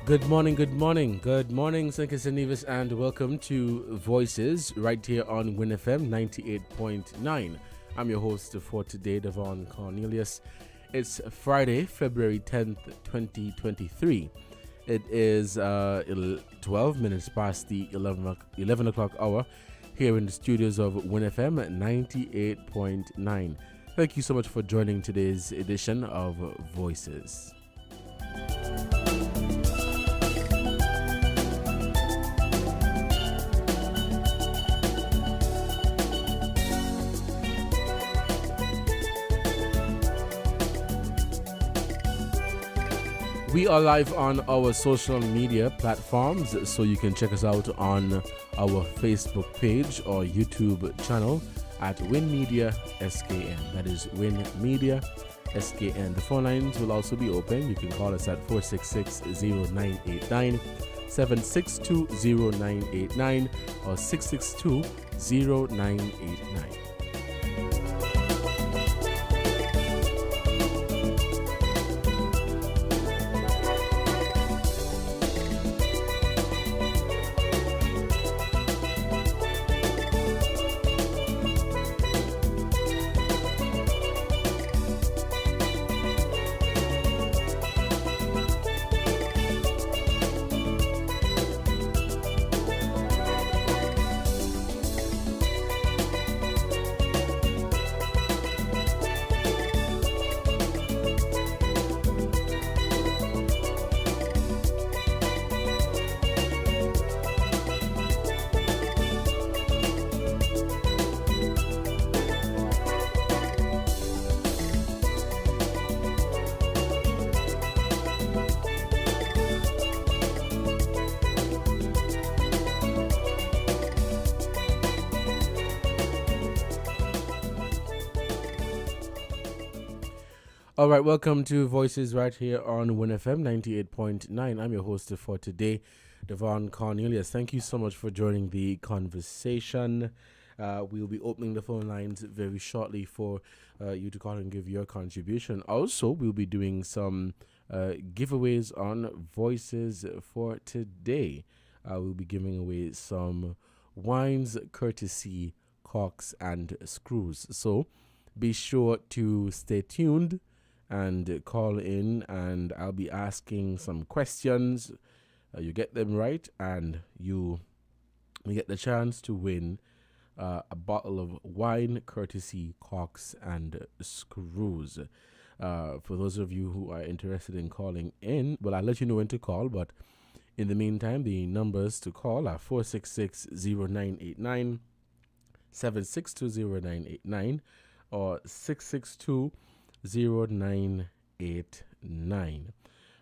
Good morning, St. Nevis, and welcome to Voices right here on WINNFM 98.9. I'm your host for today, Devon Cornelius. It's Friday, February 10th, 2023. It is 12 minutes past the 11 o'clock hour here in the studios of WINNFM 98.9. Thank you so much for joining today's edition of Voices. We are live on our social media platforms, so you can check us out on our Facebook page or YouTube channel at WINNMedia SKN. That is WINNMedia SKN. The phone lines will also be open. You can call us at 466-0989, 762-0989, or 662-0989. All right, welcome to Voices right here on WINNFM 98.9. I'm your host for today, Devon Cornelius. Thank you so much for joining the conversation. We'll be opening the phone lines very shortly for you to call and give your contribution. Also, we'll be doing some giveaways on Voices for today. We'll be giving away some wines, courtesy, corks, and screws. So be sure to stay tuned and call in, and I'll be asking some questions. You get them right, and you get the chance to win a bottle of wine, courtesy, corks, and screws. For those of you who are interested in calling in, well, I'll let you know when to call, but in the meantime, the numbers to call are 466-0989, 762-0989, or 662-0989.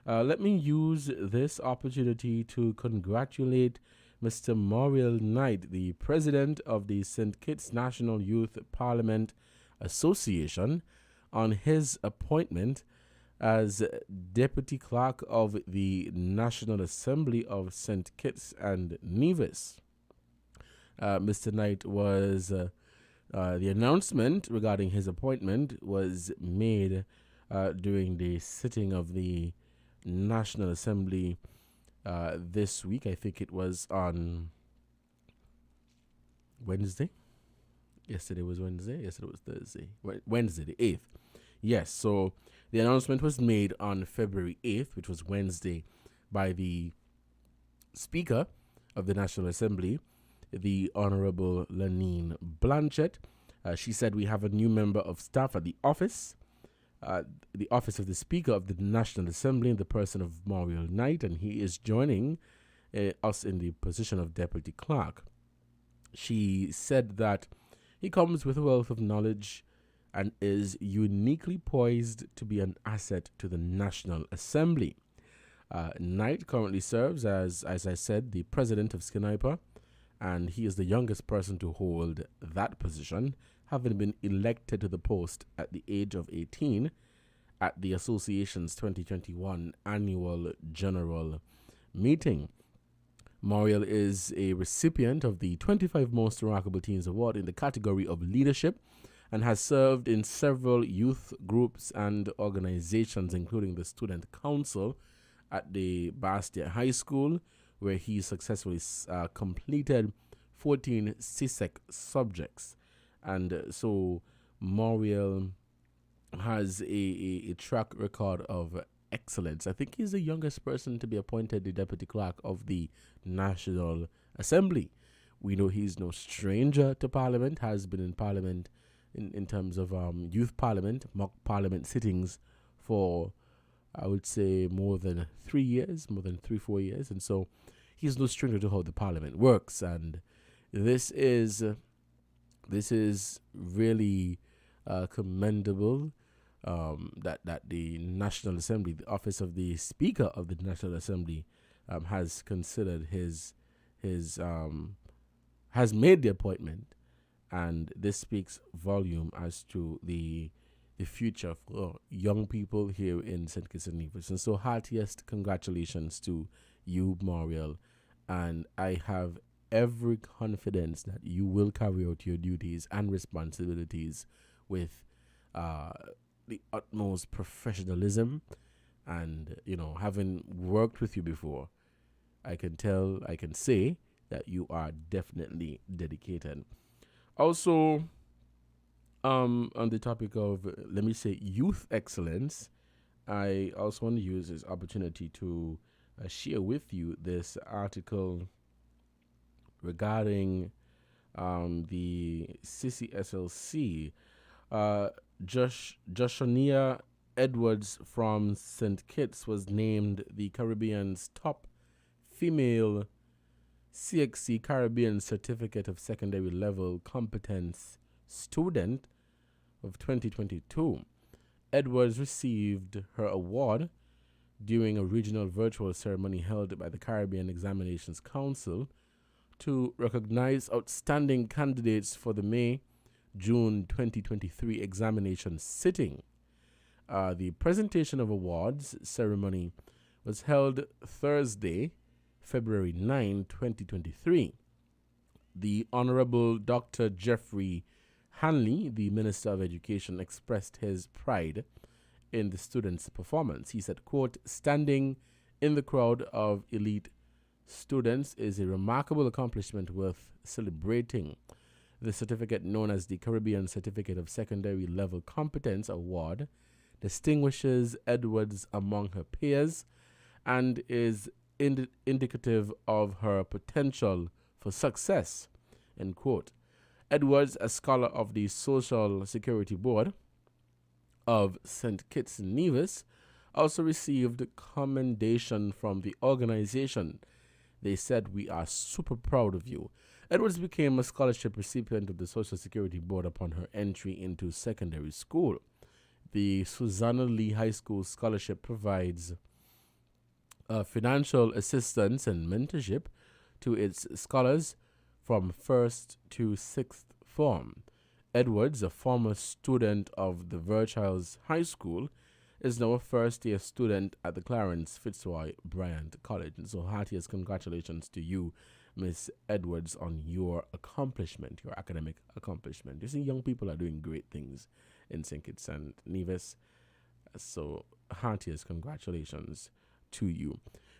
Let me use this opportunity to congratulate Mr. Mauriel Knight, the president of the St. Kitts National Youth Parliament Association, on his appointment as Deputy Clerk of the National Assembly of St. Kitts and Nevis. Mr. Knight was... the announcement regarding his appointment was made during the sitting of the National Assembly this week. I think it was on Wednesday. Yesterday was Wednesday. Yesterday was Thursday. Wednesday, the 8th. Yes, so the announcement was made on February 8th, which was Wednesday, by the Speaker of the National Assembly, the Honorable Lanine Blanchett. She said, we have a new member of staff at the office of the Speaker of the National Assembly in the person of Mauriel Knight, and he is joining us in the position of Deputy Clerk. She said that he comes with a wealth of knowledge and is uniquely poised to be an asset to the National Assembly. Knight currently serves as I said, the president of Skinniper, and he is the youngest person to hold that position, having been elected to the post at the age of 18 at the association's 2021 annual general meeting. Mauriel is a recipient of the 25 Most Remarkable Teens Award in the category of leadership and has served in several youth groups and organizations, including the Student Council at the Bastia High School, where he successfully completed 14 CSEC subjects. And so Moriel has a track record of excellence. I think he's the youngest person to be appointed the deputy clerk of the National Assembly. We know he's no stranger to Parliament, has been in Parliament in terms of youth Parliament, mock Parliament sittings for, I would say, more than 3 years, more than 4 years. And so he's no stranger to how the Parliament works. And this is really commendable that the National Assembly, the office of the Speaker of the National Assembly, has considered has made the appointment, and this speaks volume as to the future for young people here in St. Kitts and Nevis. And so heartiest congratulations to you, Moriel, and I have every confidence that you will carry out your duties and responsibilities with the utmost professionalism. And, having worked with you before, I can say that you are definitely dedicated. Also, on the topic of, let me say, youth excellence, I also want to use this opportunity to share with you this article regarding the CCSLC. Joshonia Edwards from St. Kitts was named the Caribbean's top female CXC Caribbean Certificate of Secondary Level Competence Student of 2022. Edwards received her award during a regional virtual ceremony held by the Caribbean Examinations Council to recognize outstanding candidates for the May-June 2023 examination sitting. The presentation of awards ceremony was held Thursday, February 9, 2023. The Honorable Dr. Jeffrey Hanley, the Minister of Education, expressed his pride in the students' performance. He said, quote, "Standing in the crowd of elite students is a remarkable accomplishment worth celebrating. The certificate, known as the Caribbean Certificate of Secondary Level Competence Award, distinguishes Edwards among her peers and is indicative of her potential for success," end quote. Edwards, a scholar of the Social Security Board of St. Kitts and Nevis, also received commendation from the organization. They said, "We are super proud of you." Edwards became a scholarship recipient of the Social Security Board upon her entry into secondary school. The Susanna Lee High School Scholarship provides financial assistance and mentorship to its scholars from 1st to 6th form. Edwards, a former student of the Virchilds High School, is now a first-year student at the Clarence Fitzroy Bryant College. And so heartiest congratulations to you, Miss Edwards, on your accomplishment, your academic accomplishment. You see, young people are doing great things in St. Kitts and Nevis. So heartiest congratulations to you.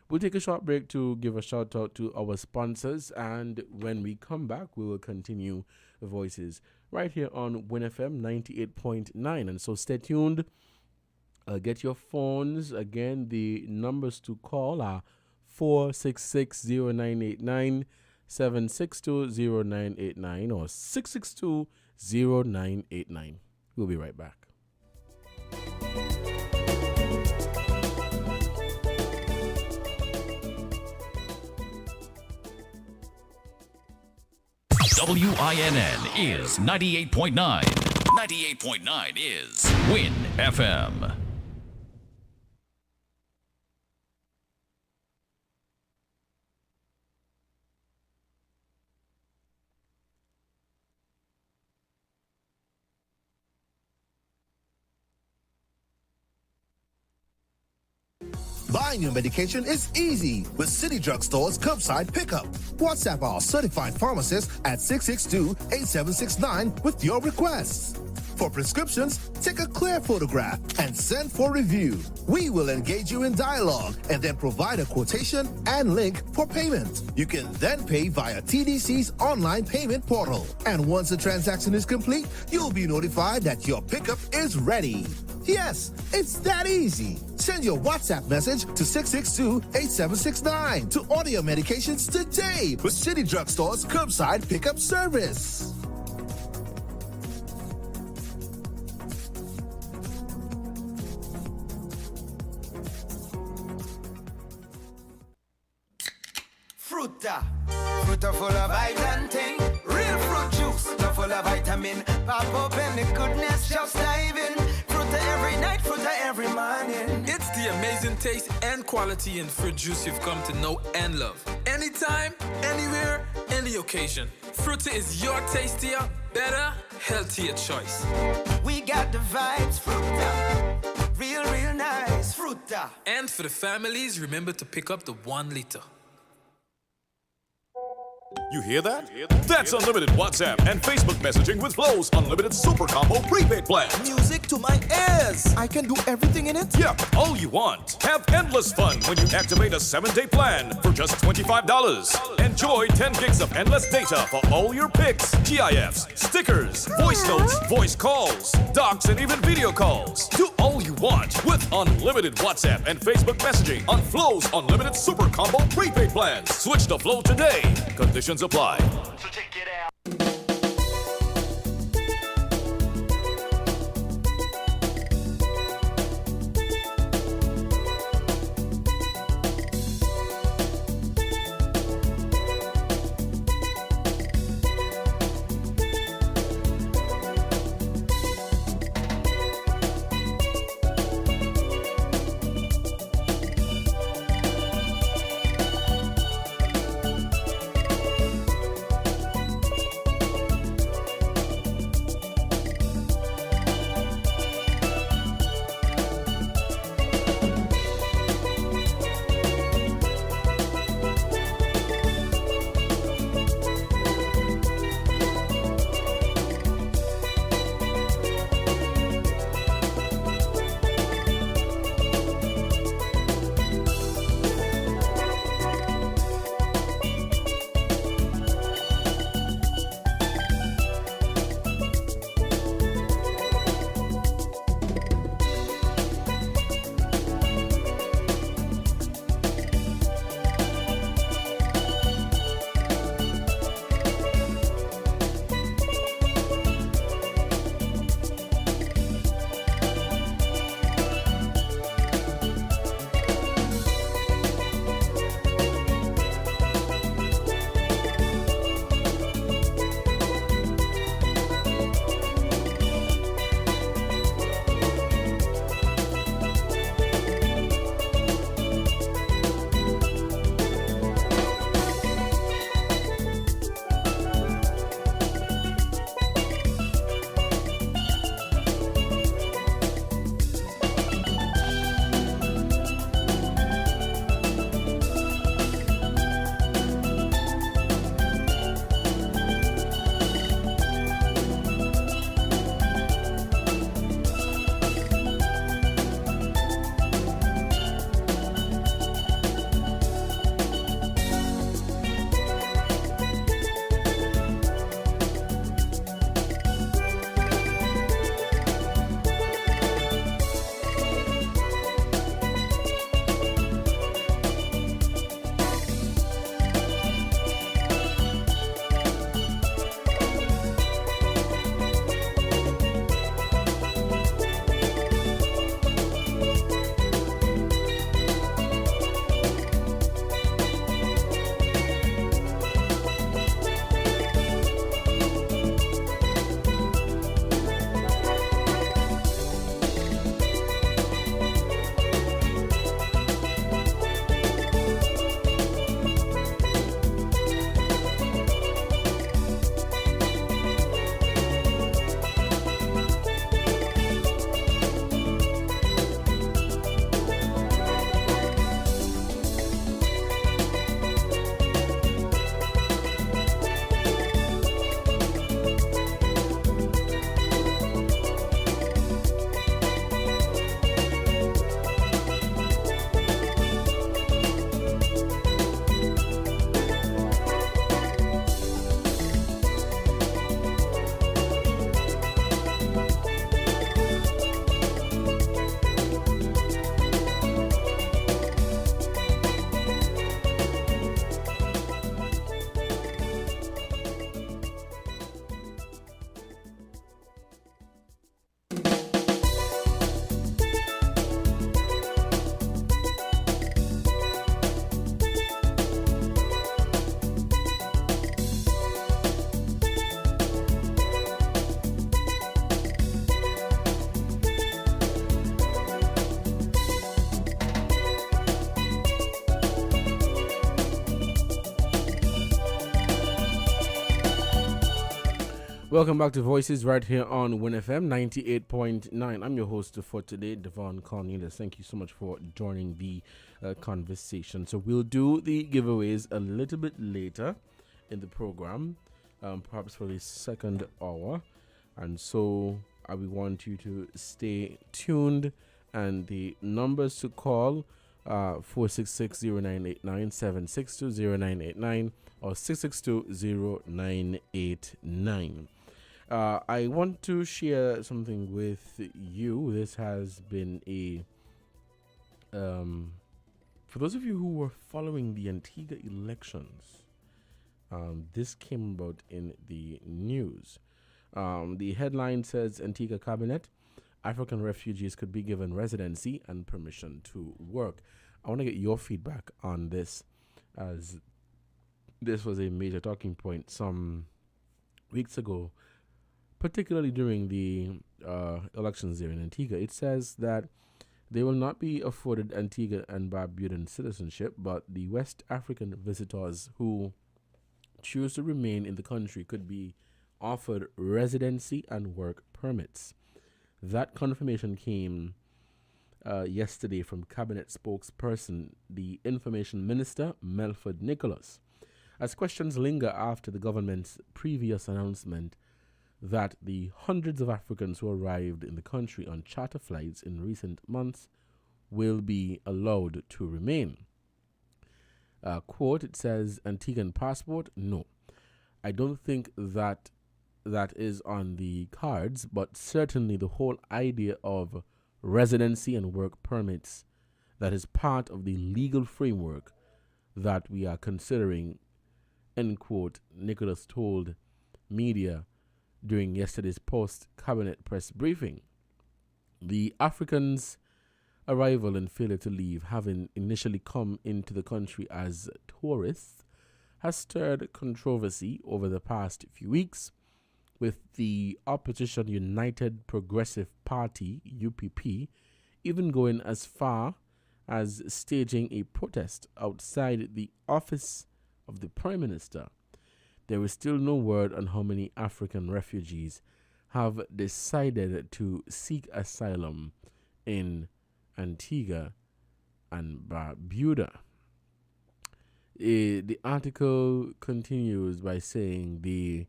We'll take a short break to give a shout out to our sponsors, and when we come back, we will continue Voices right here on Win FM 98.9. And so stay tuned. Get your phones. Again, the numbers to call are 466-0989, 762-0989, or 662-0989. We'll be right back. WINN is 98.9. 98.9 is Win FM. Buying your medication is easy with City Drug Store's curbside pickup. WhatsApp our certified pharmacist at 662-8769 with your requests. For prescriptions, take a clear photograph and send for review. We will engage you in dialogue and then provide a quotation and link for payment. You can then pay via TDC's online payment portal. And once the transaction is complete, you'll be notified that your pickup is ready. Yes, it's that easy. Send your WhatsApp message to 662-8769 to order your medications today with City Drugstore's curbside pickup service. Fruta full of vitamin thing. Real fruit juice, no full of vitamin. Pop open the goodness, just dive in. Fruta every night, fruta every morning. It's the amazing taste and quality in fruit juice you've come to know and love. Anytime, anywhere, any occasion. Fruta is your tastier, better, healthier choice. We got the vibes, fruta. Real nice, fruta. And for the families, remember to pick up the 1 liter. You hear that? That's unlimited WhatsApp and Facebook messaging with Flow's unlimited super combo prepaid plan. Music to my ears. I can do everything in it? Yep, all you want. Have endless fun when you activate a 7-day plan for just $25. Enjoy 10 gigs of endless data for all your pics, GIFs, stickers, voice notes, voice calls, docs, and even video calls. Do all you want with unlimited WhatsApp and Facebook messaging on Flow's unlimited super combo prepaid plans. Switch to Flow today. Conditions apply. So check it out. Welcome back to Voices right here on WinFM 98.9. I'm your host for today, Devon Cornelius. Thank you so much for joining the conversation. So we'll do the giveaways a little bit later in the program, perhaps for the second hour. And so we want you to stay tuned. And the numbers to call 466-0989, 762-0989, or 662-0989. I want to share something with you. This has been a for those of you who were following the Antigua elections, this came about in the news. The headline says Antigua cabinet, African refugees could be given residency and permission to work. I want to get your feedback on this, as this was a major talking point some weeks ago, particularly during the elections there in Antigua. It says that they will not be afforded Antigua and Barbudan citizenship, but the West African visitors who choose to remain in the country could be offered residency and work permits. That confirmation came yesterday from Cabinet spokesperson, the Information Minister, Melford Nicholas, as questions linger after the government's previous announcement that the hundreds of Africans who arrived in the country on charter flights in recent months will be allowed to remain. Quote, it says, Antiguan passport? No. I don't think that is on the cards, but certainly the whole idea of residency and work permits, that is part of the legal framework that we are considering, end quote, Nicholas told media during yesterday's post-cabinet press briefing. The Africans' arrival and failure to leave, having initially come into the country as tourists, has stirred controversy over the past few weeks, with the opposition United Progressive Party, UPP, even going as far as staging a protest outside the office of the Prime Minister. There is still no word on how many African refugees have decided to seek asylum in Antigua and Barbuda. The article continues by saying the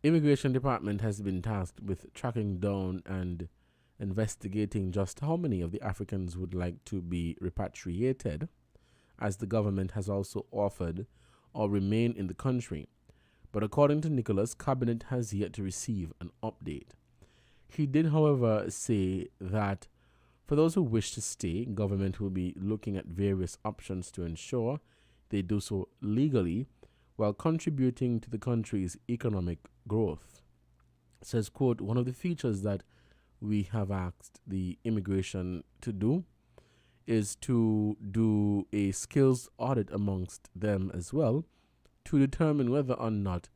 Immigration Department has been tasked with tracking down and investigating just how many of the Africans would like to be repatriated, as the government has also offered or remain in the country. But according to Nicholas, Cabinet has yet to receive an update. He did, however, say that for those who wish to stay, government will be looking at various options to ensure they do so legally while contributing to the country's economic growth. It says, quote, one of the features that we have asked the immigration to do is to do a skills audit amongst them as well, to determine whether or not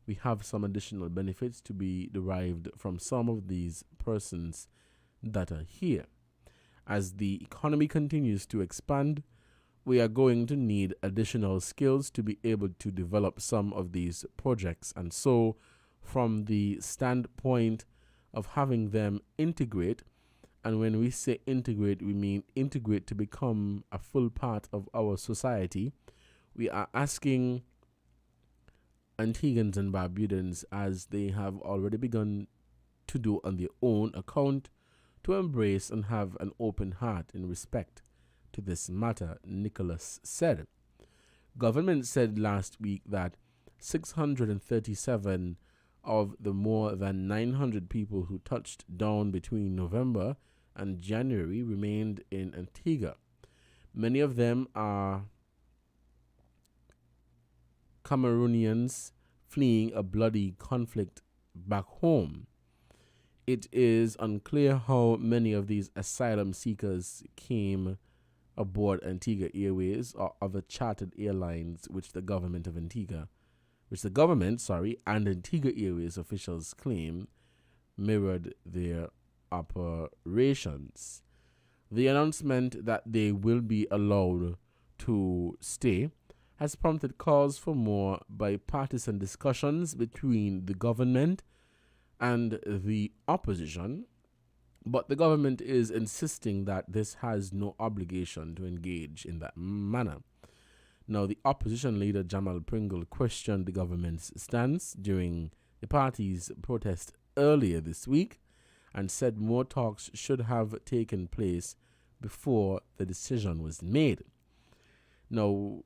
we have some additional benefits to be derived from some of these persons that are here. As the economy continues to expand, we are going to need additional skills to be able to develop some of these projects. And so, from the standpoint of having them integrate, and when we say integrate, we mean integrate to become a full part of our society, we are asking Antiguans and Barbudans, as they have already begun to do on their own account, to embrace and have an open heart in respect to this matter, Nicholas said. Government said last week that 637 of the more than 900 people who touched down between November and January remained in Antigua. Many of them are Cameroonians fleeing a bloody conflict back home. It is unclear how many of these asylum seekers came aboard Antigua Airways or other chartered airlines which the government and Antigua Airways officials claim mirrored their operations. The announcement that they will be allowed to stay has prompted calls for more bipartisan discussions between the government and the opposition, but the government is insisting that this has no obligation to engage in that manner. Now, the opposition leader Jamal Pringle questioned the government's stance during the party's protest earlier this week and said more talks should have taken place before the decision was made. Now,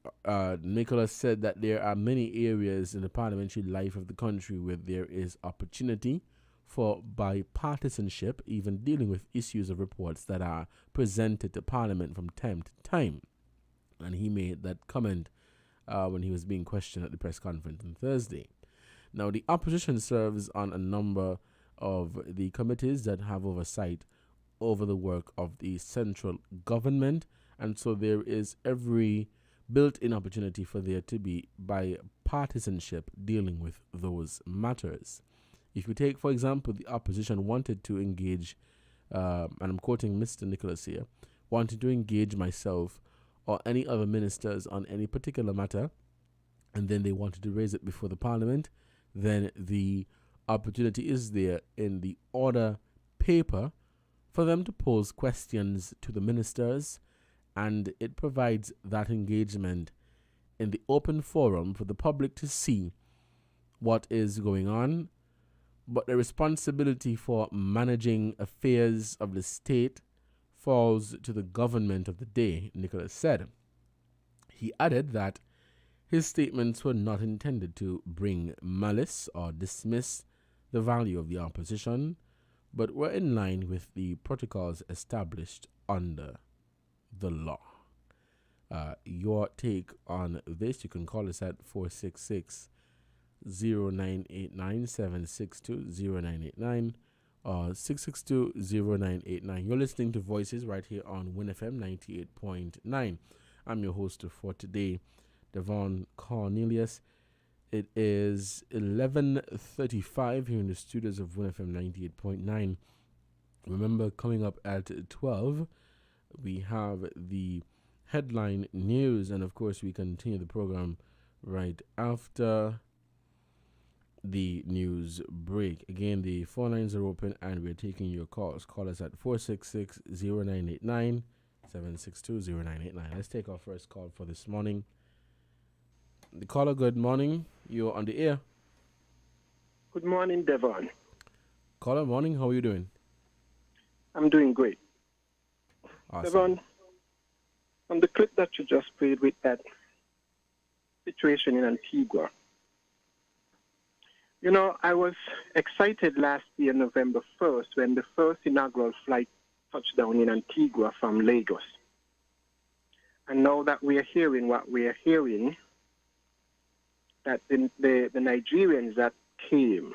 Nicholas said that there are many areas in the parliamentary life of the country where there is opportunity for bipartisanship, even dealing with issues of reports that are presented to Parliament from time to time. And he made that comment when he was being questioned at the press conference on Thursday. Now, the opposition serves on a number of the committees that have oversight over the work of the central government, and so there is every built-in opportunity for there to be bipartisanship dealing with those matters. If you take, for example, the opposition wanted to engage, and I'm quoting Mr. Nicholas here, wanted to engage myself or any other ministers on any particular matter, and then they wanted to raise it before the parliament, then the opportunity is there in the order paper for them to pose questions to the ministers, and it provides that engagement in the open forum for the public to see what is going on. But the responsibility for managing affairs of the state falls to the government of the day, Nicholas said. He added that his statements were not intended to bring malice or dismiss the value of the opposition, but were in line with the protocols established under the law. Your take on this, you can call us at 466-0989-762-0989 or 662-0989. You're listening to Voices right here on WINN-FM 98.9. I'm your host for today, Devon Cornelius. It is 11:35 here in the studios of WINN-FM 98.9. Remember, coming up at 12, we have the headline news, and of course we continue the program right after the news break. Again, the phone lines are open and we're taking your calls. Call us at 466-0989, 762-0989. Let's take our first call for this morning. The caller, good morning. You're on the air. Good morning, Devon. Caller, morning. How are you doing? I'm doing great. Awesome. Devon, on the clip that you just played with that situation in Antigua, you know, I was excited last year, November 1st, when the first inaugural flight touched down in Antigua from Lagos. And now that we are hearing what we are hearing, that the Nigerians that came,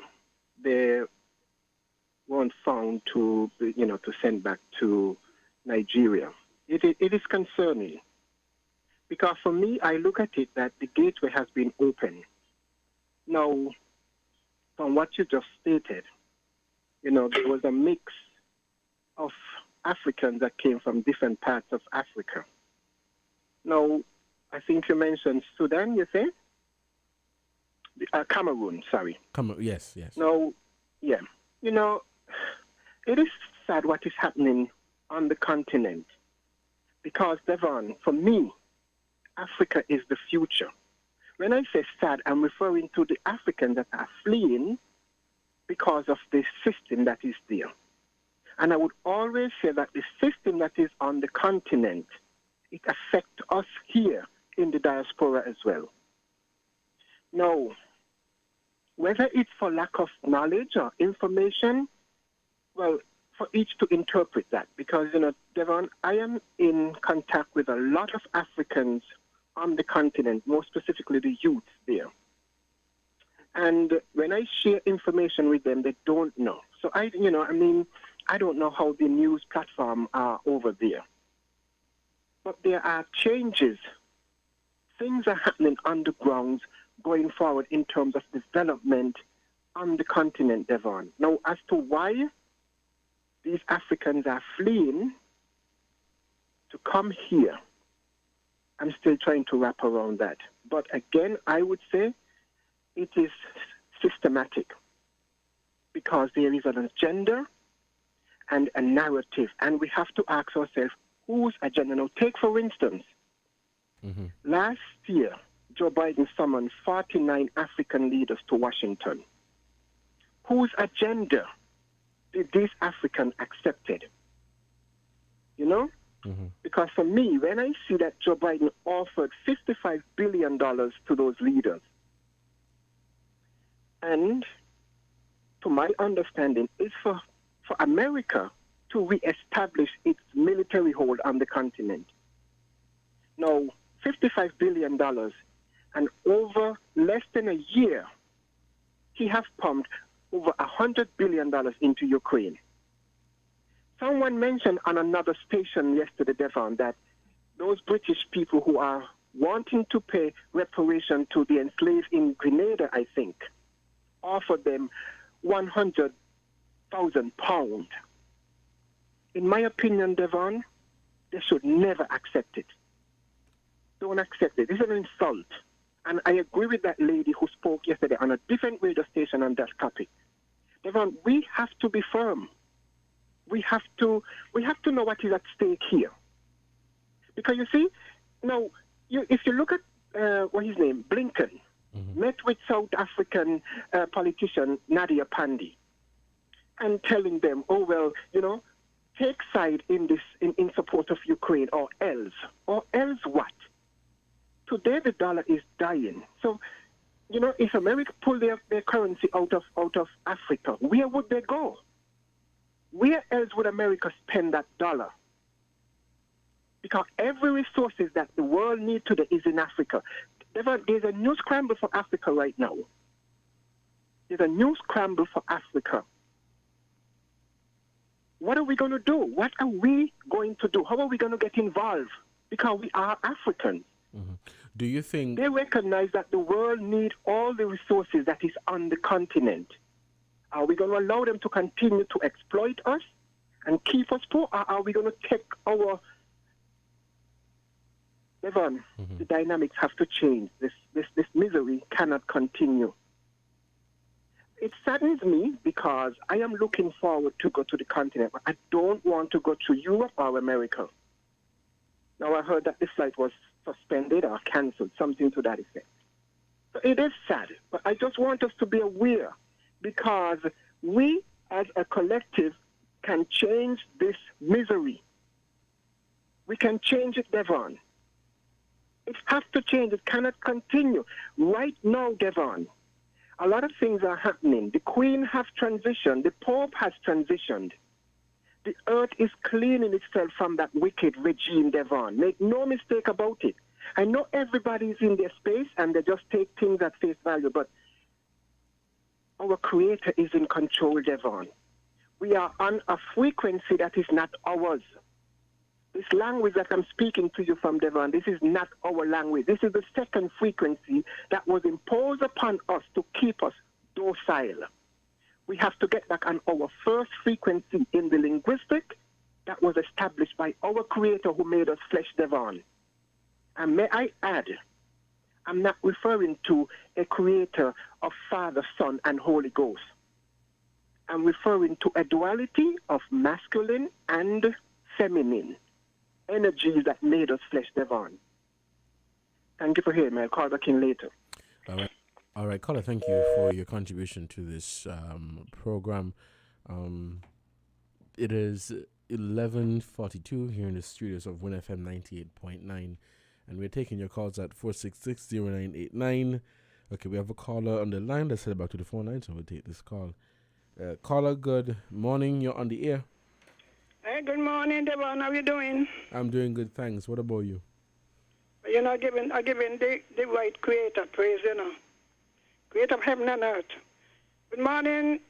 they weren't found to send back to Nigeria. It is concerning, because for me, I look at it that the gateway has been open. Now, from what you just stated, there was a mix of Africans that came from different parts of Africa. Now, I think you mentioned Sudan, you say? Cameroon, sorry. Yes. No, yeah. It is sad what is happening on the continent, because, Devon, for me, Africa is the future. When I say sad, I'm referring to the Africans that are fleeing because of the system that is there. And I would always say that the system that is on the continent, it affects us here in the diaspora as well. Now, whether it's for lack of knowledge or information, well, for each to interpret that. Because, Devon, I am in contact with a lot of Africans on the continent, more specifically the youth there. And when I share information with them, they don't know. So I don't know how the news platform are over there. But there are changes. Things are happening underground going forward in terms of development on the continent, Devon. Now, as to why these Africans are fleeing to come here, I'm still trying to wrap around that. But again, I would say it is systematic. because there is an agenda and a narrative, and we have to ask ourselves, whose agenda? Now, take for instance, last year, Joe Biden summoned 49 African leaders to Washington. Whose agenda did these Africans accepted? You know? Because for me, when I see that Joe Biden offered $55 billion to those leaders, and to my understanding, it's for America to reestablish its military hold on the continent. Now, $55 billion, and over less than a year, he has pumped over $100 billion into Ukraine. Someone mentioned on another station yesterday, Devon, that those British people who are wanting to pay reparation to the enslaved in Grenada, I think, offered them £100,000. In my opinion, Devon, they should never accept it. Don't accept it. It's an insult. And I agree with that lady who spoke yesterday on a different radio station on that topic. Devon, we have to be firm. We have to know what is at stake here. Because you see, now, if you look at, what his name, Blinken, met with South African politician Nadia Pandey, and telling them, oh, well, you know, take side in this, in support of Ukraine, or else what? Today the dollar is dying. So, you know, if America pull their currency out of Africa, where would they go? Where else would America spend that dollar? Because every resources that the world needs today is in Africa. There's a new scramble for Africa right now. There's a new scramble for Africa. What are we going to do? What are we going to do? How are we going to get involved? Because we are Africans. Do you think... They recognize that the world needs all the resources that is on the continent. Are we going to allow them to continue to exploit us and keep us poor? Or are we going to take our... Devon, the dynamics have to change. This misery cannot continue. It saddens me because I am looking forward to go to the continent, but I don't want to go to Europe or America. Now, I heard that the flight was suspended or cancelled, something to that effect. So it is sad, but I just want us to be aware, because we as a collective can change this misery. We can change it, Devon. It has to change. It cannot continue. Right now, Devon, a lot of things are happening. The Queen has transitioned. The Pope has transitioned. The earth is cleaning itself from that wicked regime, Devon. Make no mistake about it. I know everybody is in their space and they just take things at face value, but our Creator is in control, Devon. We are on a frequency that is not ours. This language that I'm speaking to you from, Devon, this is not our language. This is the second frequency that was imposed upon us to keep us docile. We have to get back on our first frequency in the linguistic that was established by our Creator who made us flesh, Devon. And may I add, I'm not referring to a Creator of Father, Son, and Holy Ghost. I'm referring to a duality of masculine and feminine energies that made us flesh, Devon. Thank you for hearing me. I'll call back in later. All right, caller, thank you for your contribution to this program. It is 11:42 here in the studios of WINN-FM 98.9, and we're taking your calls at 466-0989. Okay, we have a caller on the line. Let's head back to the phone line, so we'll take this call. Caller, good morning. You're on the air. Hey, good morning, Devon. How you doing? I'm doing good, thanks. What about you? You know, giving the right Creator praise, you know. Creator of heaven and earth. Good morning,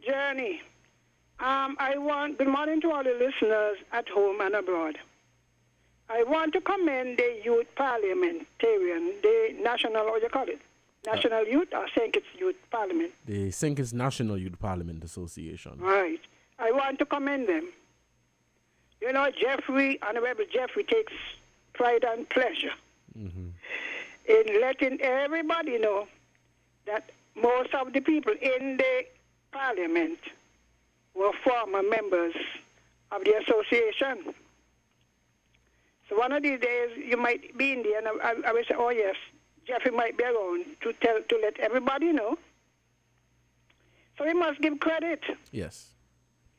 Journey. Good morning to all the listeners at home and abroad. I want to commend the youth parliamentarian, the national, what do you call it? National Youth or St. Kitts Youth Parliament? The St. Kitts National Youth Parliament Association. Right. I want to commend them. You know, Honorable Jeffrey takes pride and pleasure in letting everybody know that most of the people in the parliament were former members of the association. So one of these days you might be in there, and I will say, oh yes, Jeffrey might be around to let everybody know. So we must give credit. Yes.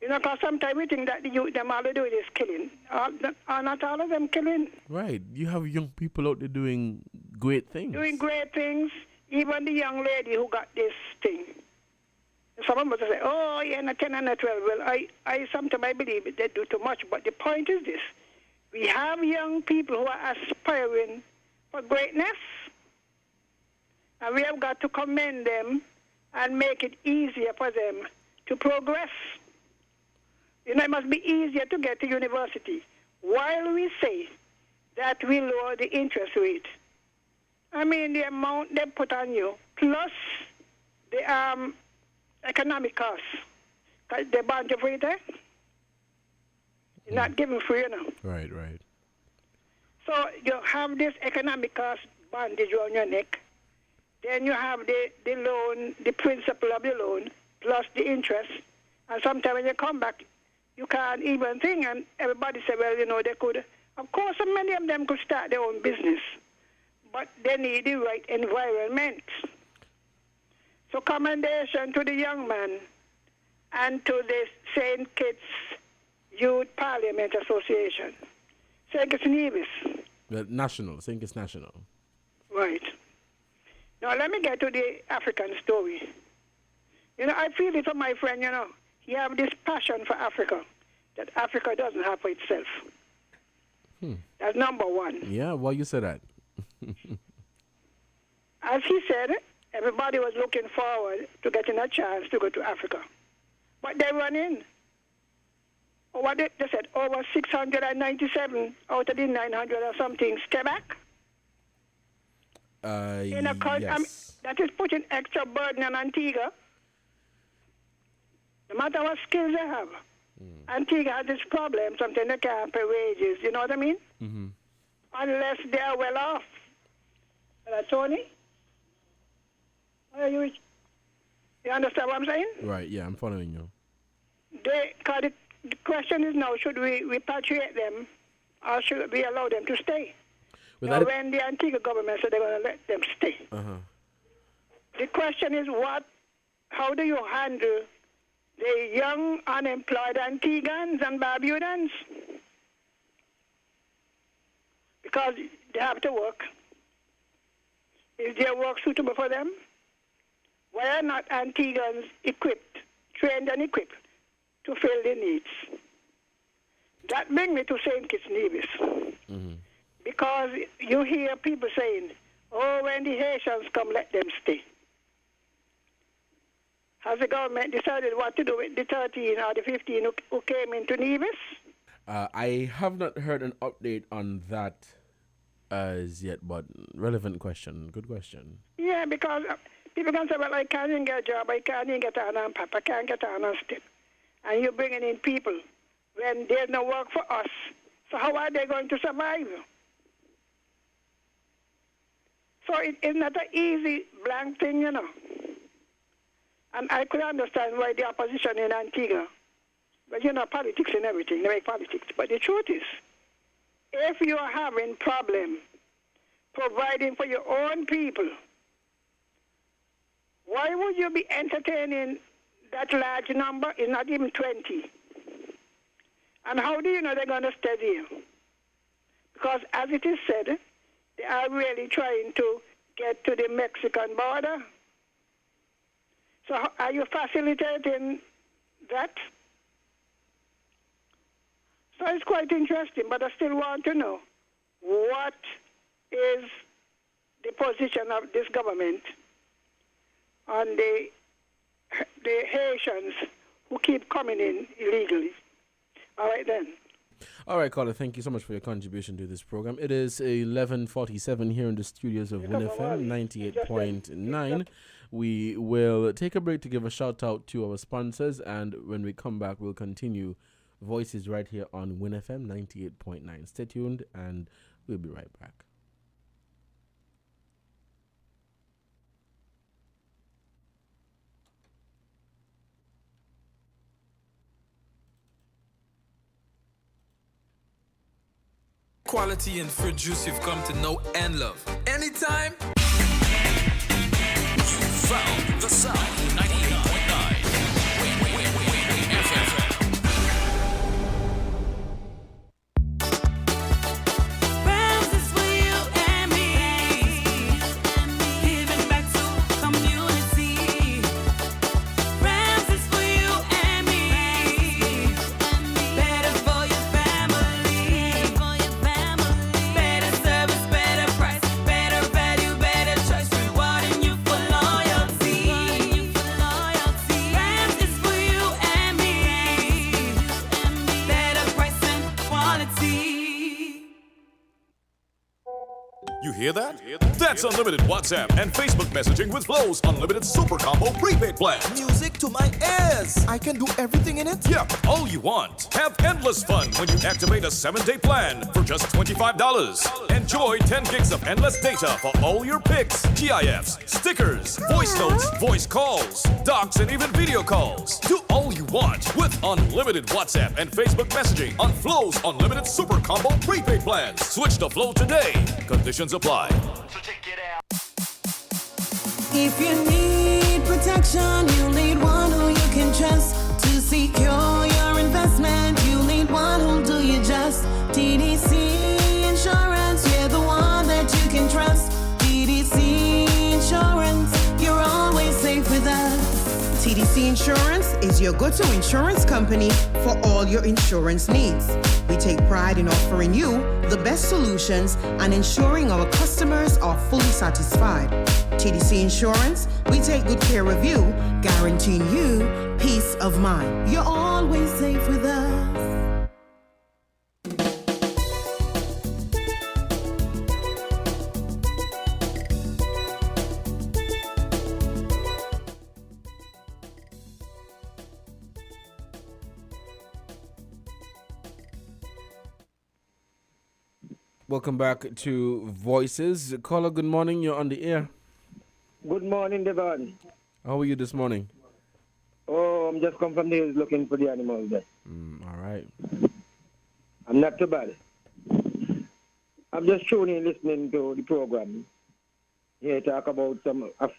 You know, because sometimes we think that the youth, them all they do is killing. Not all of them killing. Right. You have young people out there doing great things. Doing great things. Even the young lady who got this thing. Someone must say, oh, yeah, not 10 and not 12. Well, I sometimes I believe they do too much. But the point is this. We have young people who are aspiring for greatness. And we have got to commend them and make it easier for them to progress. You know, it must be easier to get to university. While we say that we lower the interest rate, I mean, the amount they put on you, plus the economic costs. Because they bond you free there. You're not given free, you know. Right. So you have this economic cost bondage on your neck. Then you have the loan, the principal of the loan, plus the interest. And sometimes when you come back, you can't even think. And everybody say, well, you know, they could. Of course, many of them could start their own business. But they need the right environment. So commendation to the young man and to the St. Kitts Youth Parliament Association. St. Kitts Nevis. The national, St. Kitts National. Right. Now let me get to the African story. You know, I feel it for my friend, you know. He have this passion for Africa that Africa doesn't have for itself. That's number one. Yeah, why you say that? As he said, everybody was looking forward to getting a chance to go to Africa. But they run in. What they said, over 697 out of the 900 or something stay back. In a yes. That is putting extra burden on Antigua. No matter what skills they have. Antigua has this problem, sometimes they can't pay wages, you know what I mean? Mm-hmm. Unless they are well off. Tony? You understand what I'm saying? Right, yeah, I'm following you. Because the question is now, should we repatriate them or should we allow them to stay? Now, when the Antigua government said they're going to let them stay. The question is how do you handle the young unemployed Antiguans and Barbudans? Because they have to work. Is their work suitable for them? Why are not Antiguans trained and equipped to fill the needs? That brings me to St. Kitts Nevis. Because you hear people saying, oh, when the Haitians come, let them stay. Has the government decided what to do with the 13 or the 15 who came into Nevis? I have not heard an update on that as yet, but relevant question. Good question. Yeah, because people can say, well, I can't even get a job, I can't even get on and pap, I can't get on and step. And you're bringing in people when there's no work for us. So how are they going to survive? So it's not an easy, blank thing, you know. And I could understand why the opposition in Antigua, but you know, politics and everything, they make politics. But the truth is, if you are having problem providing for your own people, why would you be entertaining that large number? It's not even 20. And how do you know they're going to stay there? Because as it is said, they are really trying to get to the Mexican border. So are you facilitating that? So it's quite interesting, but I still want to know what is the position of this government on the Haitians who keep coming in illegally. All right then. All right, caller, thank you so much for your contribution to this program. It is 11:47 here in the studios of WINNFM 98.9. We will take a break to give a shout out to our sponsors, and when we come back, we'll continue Voices right here on WINNFM 98.9. Stay tuned, and we'll be right back. quality in fruit juice you've come to know and love. Anytime. Found the sound. 98.9. Win FM. Hear that? That's unlimited WhatsApp and Facebook messaging with Flow's unlimited super combo prepaid plan. Music to my ears. I can do everything in it? Yeah, all you want. Have endless fun when you activate a 7-day plan for just $25. Enjoy 10 gigs of endless data for all your pics, GIFs, stickers, voice notes, voice calls, docs, and even video calls. Do all you want with unlimited WhatsApp and Facebook messaging on Flow's unlimited super combo prepaid plans. Switch to Flow today. Conditions apply. If you need protection, you need one who you can trust to secure your investment. You need one who'll do you just. TDC Insurance, you're the one that you can trust. TDC Insurance, you're always safe with us. TDC Insurance is your go-to insurance company for all your insurance needs. We take pride in offering you the best solutions and ensuring our customers are fully satisfied. TDC Insurance, we take good care of you, guaranteeing you peace of mind. You're always safe with us. Welcome back to Voices. Caller, good morning. You're on the air. Good morning, Devon. How are you this morning? Oh, I'm just come from the hills looking for the animals there. All right. I'm not too bad. I'm just tuning in, listening to the program. Here talk about some of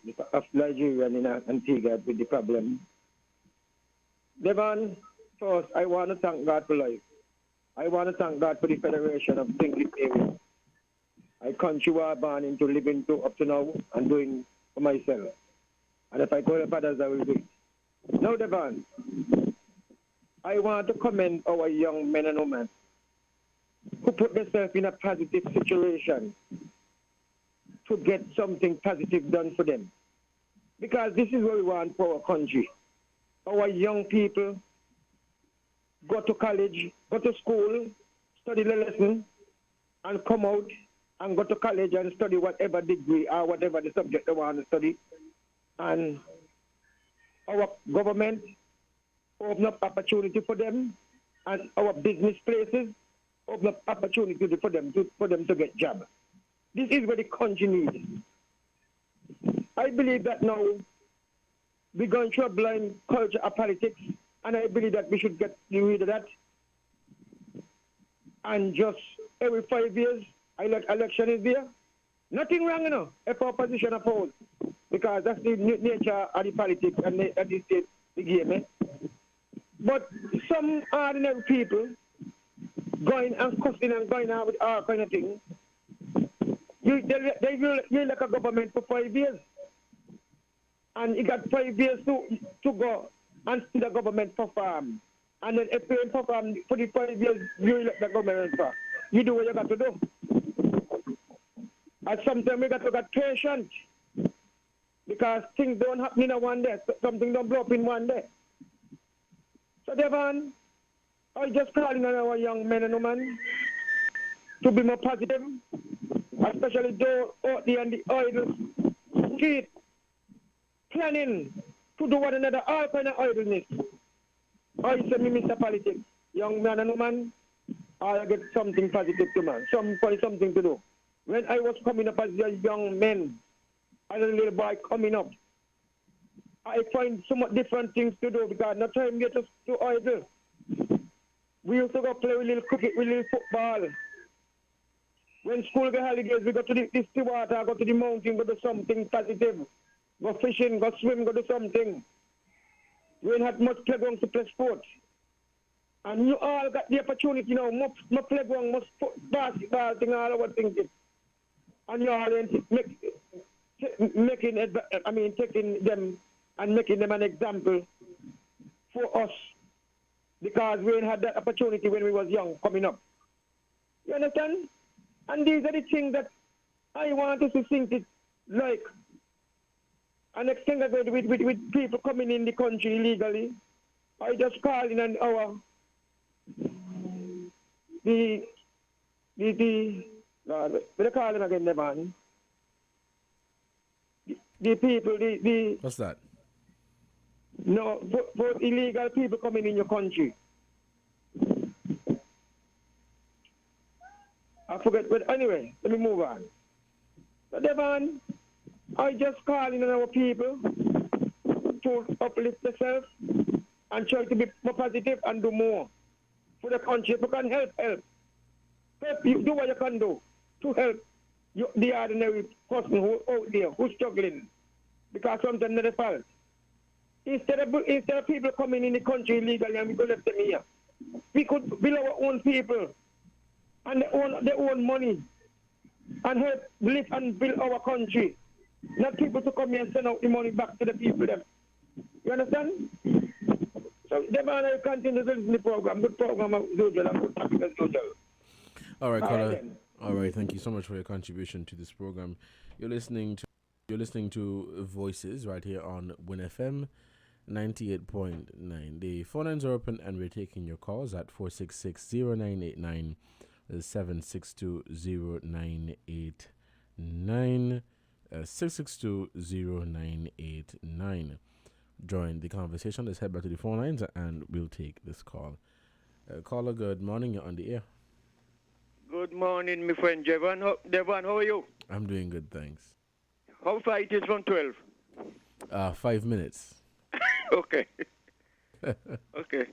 Nigerian in Antigua with the problem. Devon, first, I want to thank God for life. I want to thank God for the Federation of English Area. I country was born into living to up to now and doing for myself. And if I call up others, I will do it. Now, Devon, I want to commend our young men and women who put themselves in a positive situation to get something positive done for them. Because this is what we want for our country. Our young people go to college, go to school, study the lesson, and come out and go to college and study whatever degree or whatever the subject they want to study. And our government open up opportunity for them, and our business places open up opportunity for them to get jobs. This is what the country needs. I believe that now we're going through a blind culture of politics, and I believe that we should get rid of that. And just every 5 years, election is there. Nothing wrong, if opposition oppose. Because that's the nature of the politics and the game. But some ordinary people going and cussing and going out with all kind of things, they will like a government for 5 years. And you got 5 years to go and see the government perform. And then if you perform for the 5 years, you elect the government for. You do what you got to do. And sometimes we got to get patient. Because things don't happen in one day. Something don't blow up in one day. So Devon, I just calling on our young men and women to be more positive, especially those out there on the idle street, planning to do one another, all kind of idleness. I say me, Mr. Politics, young man and woman, I get something positive to man, something to do. When I was coming up as a young man, as a little boy coming up, I find so much different things to do because no time get us to idle. We used to go play with little cricket, with little football. When school get holidays, we go to the water, go to the mountain, go do something positive. Go fishing, go swim, go do something. We ain't had much playground to play sports. And you all got the opportunity now, more playground, more basketball thing, all over thinking. And you all ain't taking them and making them an example for us. Because we ain't had that opportunity when we was young, coming up. You understand? And these are the things that I want us to think it like. And next thing I go with people coming in the country illegally, I just call in an hour. God, what they call him again, the man? The people, What's that? No, for illegal people coming in your country. I forget, but anyway, let me move on. So, Devon, I just calling on our people to uplift themselves and try to be more positive and do more for the country. If you can help. Help you, do what you can do to help the ordinary person who out there, who's struggling. Because sometimes they're fault. Instead of people coming in the country illegally and we could let them here, we could build our own people and their own money and help live and build our country. Not people to come here and send out the money back to the people. Them. You understand? So, them and I continue to listen to the program. Good program as usual and good topic as usual. All right, caller. All right, thank you so much for your contribution to this program. You're listening to Voices right here on WINN FM 98.9. The phone lines are open and we're taking your calls at 466-0989, 762-0989, 662-0989. Join the conversation. Let's head back to the phone lines and we'll take this call. Caller, good morning. You're on the air. Good morning, my friend Devon. Devon, how are you? I'm doing good, thanks. How far it is from 12? 5 minutes. Okay. Okay.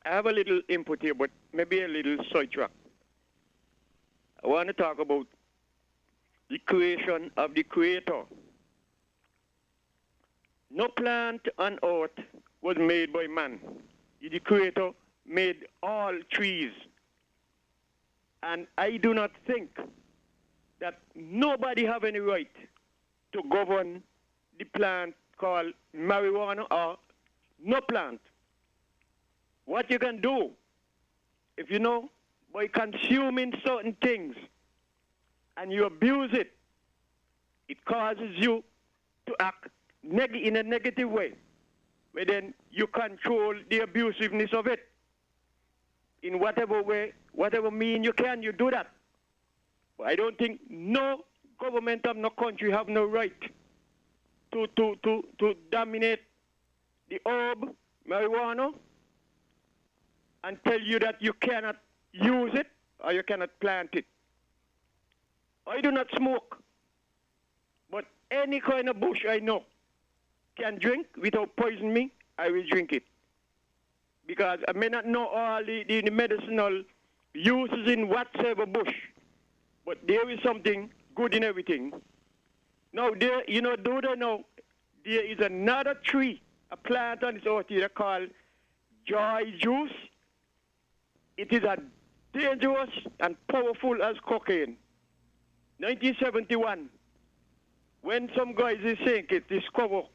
I have a little input here, but maybe a little sidetrack. I want to talk about the creation of the Creator. No plant on earth was made by man. The Creator made all trees. And I do not think that nobody have any right to govern the plant called marijuana or no plant. What you can do, if you know, by consuming certain things and you abuse it, it causes you to act in a negative way, where then you control the abusiveness of it. In whatever way, whatever mean you can, you do that. But I don't think no government of no country have no right to dominate the herb, marijuana, and tell you that you cannot use it or you cannot plant it. I do not smoke, but any kind of bush I know can drink without poisoning me, I will drink it. Because I may not know all the medicinal uses in whatsoever bush, but there is something good in everything. Now, do they know there is another tree, a plant on this earth here called joy juice. It is as dangerous and powerful as cocaine. 1971, when some guys in St. Kitts discovered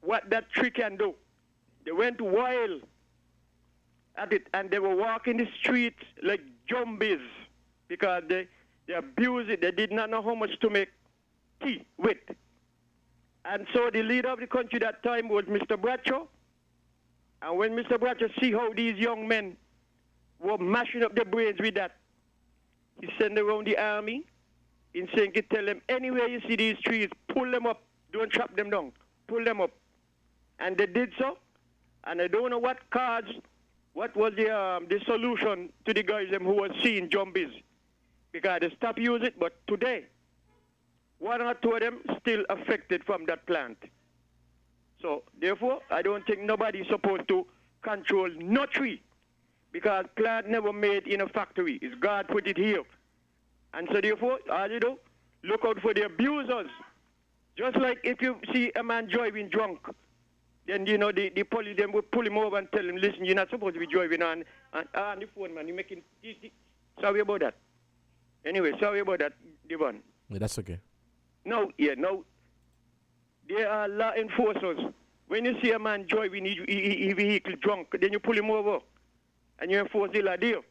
what that tree can do, they went wild at it, and they were walking the streets like zombies because they abused it. They did not know how much to make tea with. And so the leader of the country that time was Mr. Bradshaw. And when Mr. Bradshaw see how these young men were mashing up their brains with that, he sent around the army in St. Kitts, tell them, anywhere you see these trees, pull them up. Don't chop them down. Pull them up. And they did so. And I don't know what was the solution to the guys who were seeing zombies. Because they stopped using it, but today, one or two of them still affected from that plant. So, therefore, I don't think nobody is supposed to control no tree. Because plant never made in a factory. It's God put it here. And so therefore, all you do, look out for the abusers. Just like if you see a man driving drunk, then you know the police them will pull him over and tell him, listen, you're not supposed to be driving on the phone, man. You're making sorry about that. Anyway, sorry about that, Devon. Yeah, that's okay. No, there are law enforcers. When you see a man driving his vehicle drunk, then you pull him over and you enforce the law there.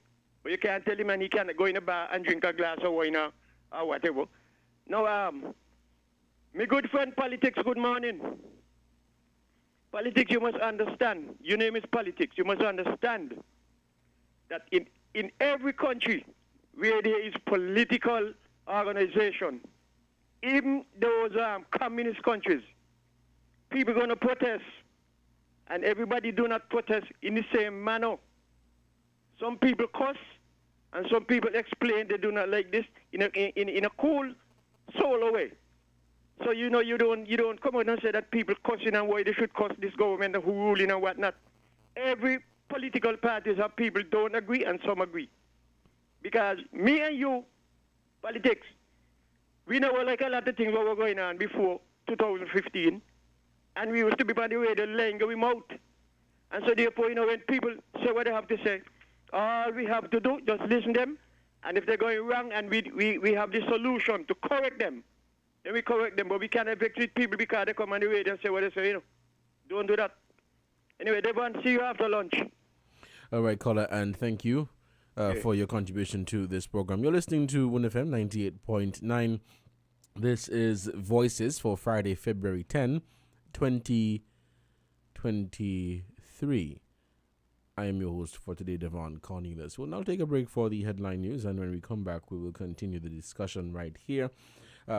But you can't tell him and he can't go in a bar and drink a glass of wine or whatever. Now, my good friend politics, good morning. Politics, you must understand. Your name is politics. You must understand that in every country where there is political organization, even those communist countries, people going to protest, and everybody do not protest in the same manner. Some people cuss, and some people explain they do not like this in a cool, solo way. So you know you don't come out and say that people cussing and why they should cuss this government and who ruling and whatnot. Every political parties have people don't agree and some agree. Because me and you, politics, we know like a lot of things that were going on before 2015, and we used to be on the radio laying our mouth. And so therefore, you know, when people say what they have to say, all we have to do, just listen to them, and if they're going wrong and we have the solution to correct them, then we correct them, but we can't evict people because they come on the radio and say what they say, you know. Don't do that. Anyway, Devon, see you after lunch. All right, caller, and thank you for your contribution to this program. You're listening to WINNFM 98.9. This is Voices for Friday, February 10, 2023. I am your host for today, Devon Cornelius. We'll now take a break for the headline news, and when we come back, we will continue the discussion right here.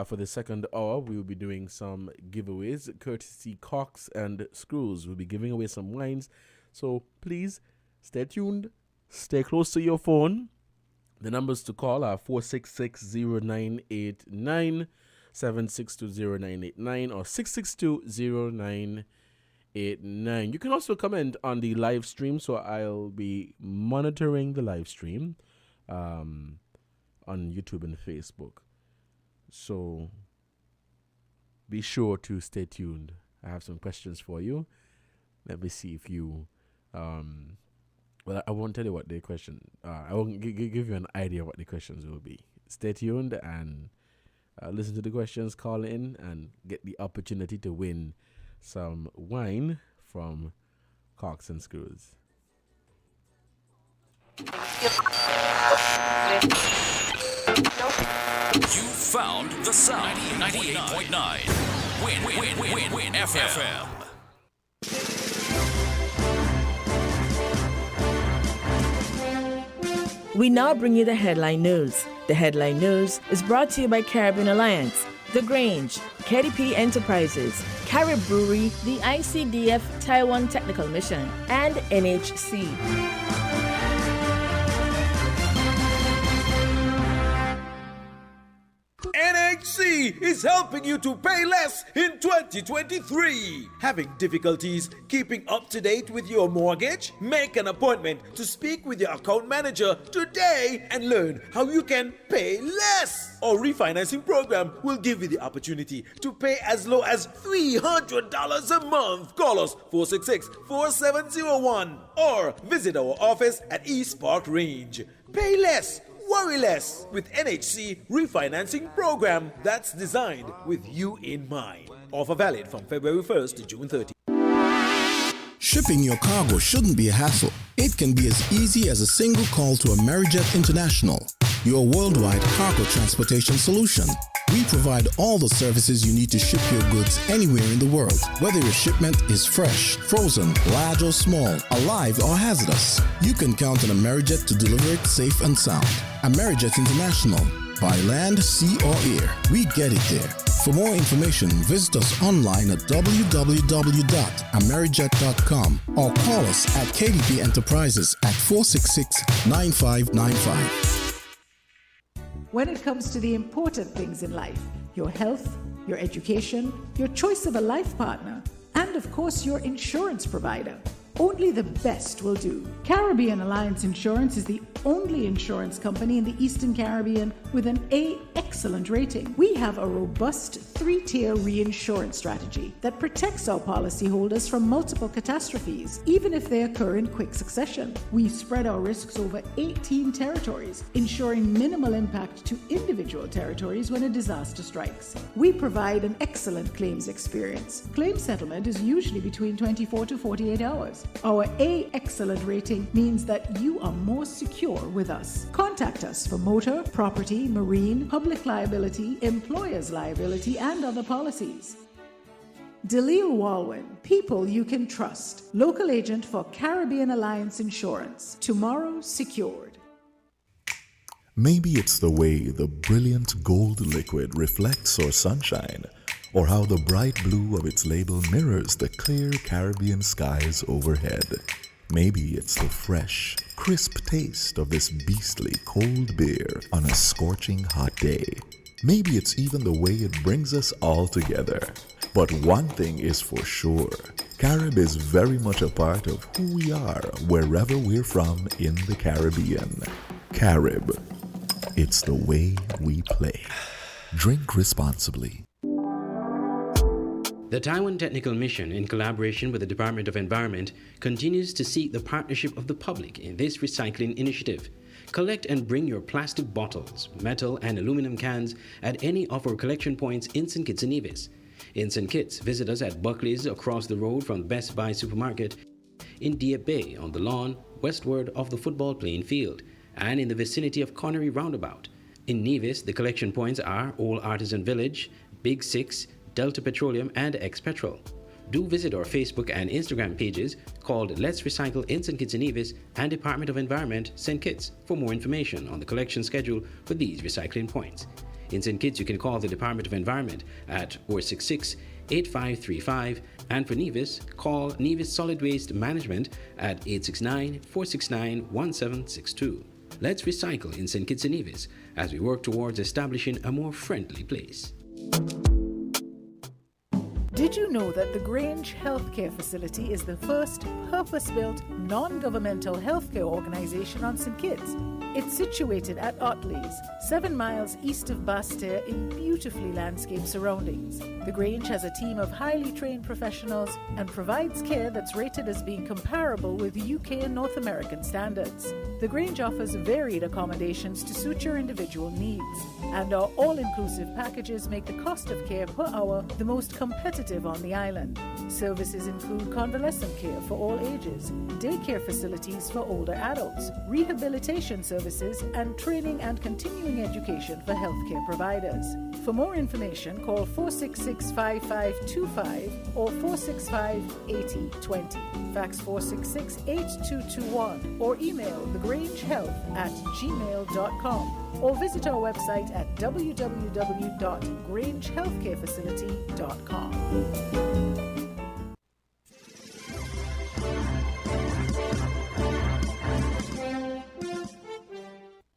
For the second hour, we will be doing some giveaways, courtesy Cox and Screws. We'll be giving away some wines, so please stay tuned, stay close to your phone. The numbers to call are 466-0989, 762-0989, or 662-0989. You can also comment on the live stream, so I'll be monitoring the live stream on YouTube and Facebook. So be sure to stay tuned. I have some questions for you. Let me see if you well, I won't tell you what the question I won't give you an idea what the questions will be. Stay tuned and listen to the questions, call in, and get the opportunity to win some wine from Cox and Screws. You found the sound. 98.9. Win FM. We now bring you the headline news. The headline news is brought to you by Caribbean Alliance, The Grange, KDP Enterprises, Carib Brewery, the ICDF Taiwan Technical Mission, and NHC. NHC is helping you to pay less in 2023. Having difficulties keeping up to date with your mortgage? Make an appointment to speak with your account manager today and learn how you can pay less. Our refinancing program will give you the opportunity to pay as low as $300 a month. Call us 466-4701 or visit our office at East Park Range. Pay less. Worry less with NHC refinancing program that's designed with you in mind. Offer valid from February 1st to June 30th. Shipping your cargo shouldn't be a hassle. It can be as easy as a single call to Amerijet International, your worldwide cargo transportation solution. We provide all the services you need to ship your goods anywhere in the world, whether your shipment is fresh, frozen, large or small, alive or hazardous. You can count on Amerijet to deliver it safe and sound. Amerijet International, by land, sea or air, we get it there. For more information, visit us online at www.amerijet.com or call us at KDP Enterprises at 466-9595. When it comes to the important things in life, your health, your education, your choice of a life partner, and of course your insurance provider, only the best will do. Caribbean Alliance Insurance is the only insurance company in the Eastern Caribbean with an A excellent rating. We have a robust 3-tier reinsurance strategy that protects our policyholders from multiple catastrophes, even if they occur in quick succession. We spread our risks over 18 territories, ensuring minimal impact to individual territories when a disaster strikes. We provide an excellent claims experience. Claim settlement is usually between 24 to 48 hours. Our A excellent rating means that you are more secure with us. Contact us for motor, property, marine, public liability, employer's liability, and other policies. Dalil Walwyn, people you can trust. Local agent for Caribbean Alliance Insurance. Tomorrow secured. Maybe it's the way the brilliant gold liquid reflects our sunshine, or how the bright blue of its label mirrors the clear Caribbean skies overhead. Maybe it's the fresh, crisp taste of this beastly cold beer on a scorching hot day. Maybe it's even the way it brings us all together. But one thing is for sure, Carib is very much a part of who we are wherever we're from in the Caribbean. Carib, it's the way we play. Drink responsibly. The Taiwan Technical Mission, in collaboration with the Department of Environment, continues to seek the partnership of the public in this recycling initiative. Collect and bring your plastic bottles, metal and aluminum cans at any of our collection points in St. Kitts and Nevis. In St. Kitts, visit us at Buckley's across the road from Best Buy Supermarket, in Dieppe Bay on the lawn westward of the football playing field, and in the vicinity of Connery Roundabout. In Nevis, the collection points are Old Artisan Village, Big Six, Delta Petroleum, and X-Petrol. Do visit our Facebook and Instagram pages called Let's Recycle in St. Kitts and Nevis and Department of Environment, St. Kitts, for more information on the collection schedule for these recycling points. In St. Kitts, you can call the Department of Environment at 466-8535, and for Nevis, call Nevis Solid Waste Management at 869-469-1762. Let's recycle in St. Kitts and Nevis as we work towards establishing a more friendly place. Did you know that the Grange Healthcare Facility is the first purpose-built, non-governmental healthcare organization on St. Kitts? It's situated at Otley's, 7 miles east of Basseterre in beautifully landscaped surroundings. The Grange has a team of highly trained professionals and provides care that's rated as being comparable with UK and North American standards. The Grange offers varied accommodations to suit your individual needs, and our all-inclusive packages make the cost of care per hour the most competitive on the island. Services include convalescent care for all ages, daycare facilities for older adults, rehabilitation services, and training and continuing education for healthcare providers. For more information, call 466-5525 or 465-8020. Fax 466-8221 or email thegrangehealth@gmail.com or visit our website at www.grangehealthcarefacility.com.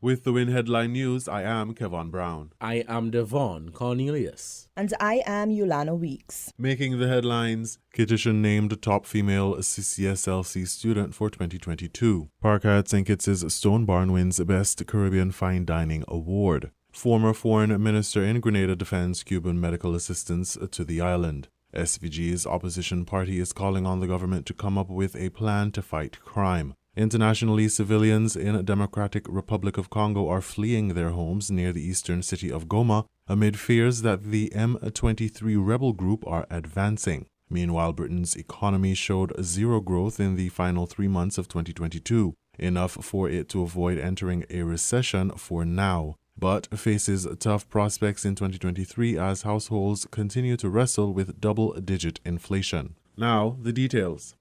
With the Win Headline News, I am Kevon Brown. I am Devon Cornelius. And I am Yolana Weeks. Making the headlines, Kittishan named top female CCSLC student for 2022. Parker at St. Kitts' Stone Barn wins Best Caribbean Fine Dining Award. Former foreign minister in Grenada defends Cuban medical assistance to the island. SVG's opposition party is calling on the government to come up with a plan to fight crime. Internationally, civilians in Democratic Republic of Congo are fleeing their homes near the eastern city of Goma amid fears that the M23 rebel group are advancing. Meanwhile, Britain's economy showed zero growth in the final 3 months of 2022, enough for it to avoid entering a recession for now, but faces tough prospects in 2023 as households continue to wrestle with double-digit inflation. Now, the details.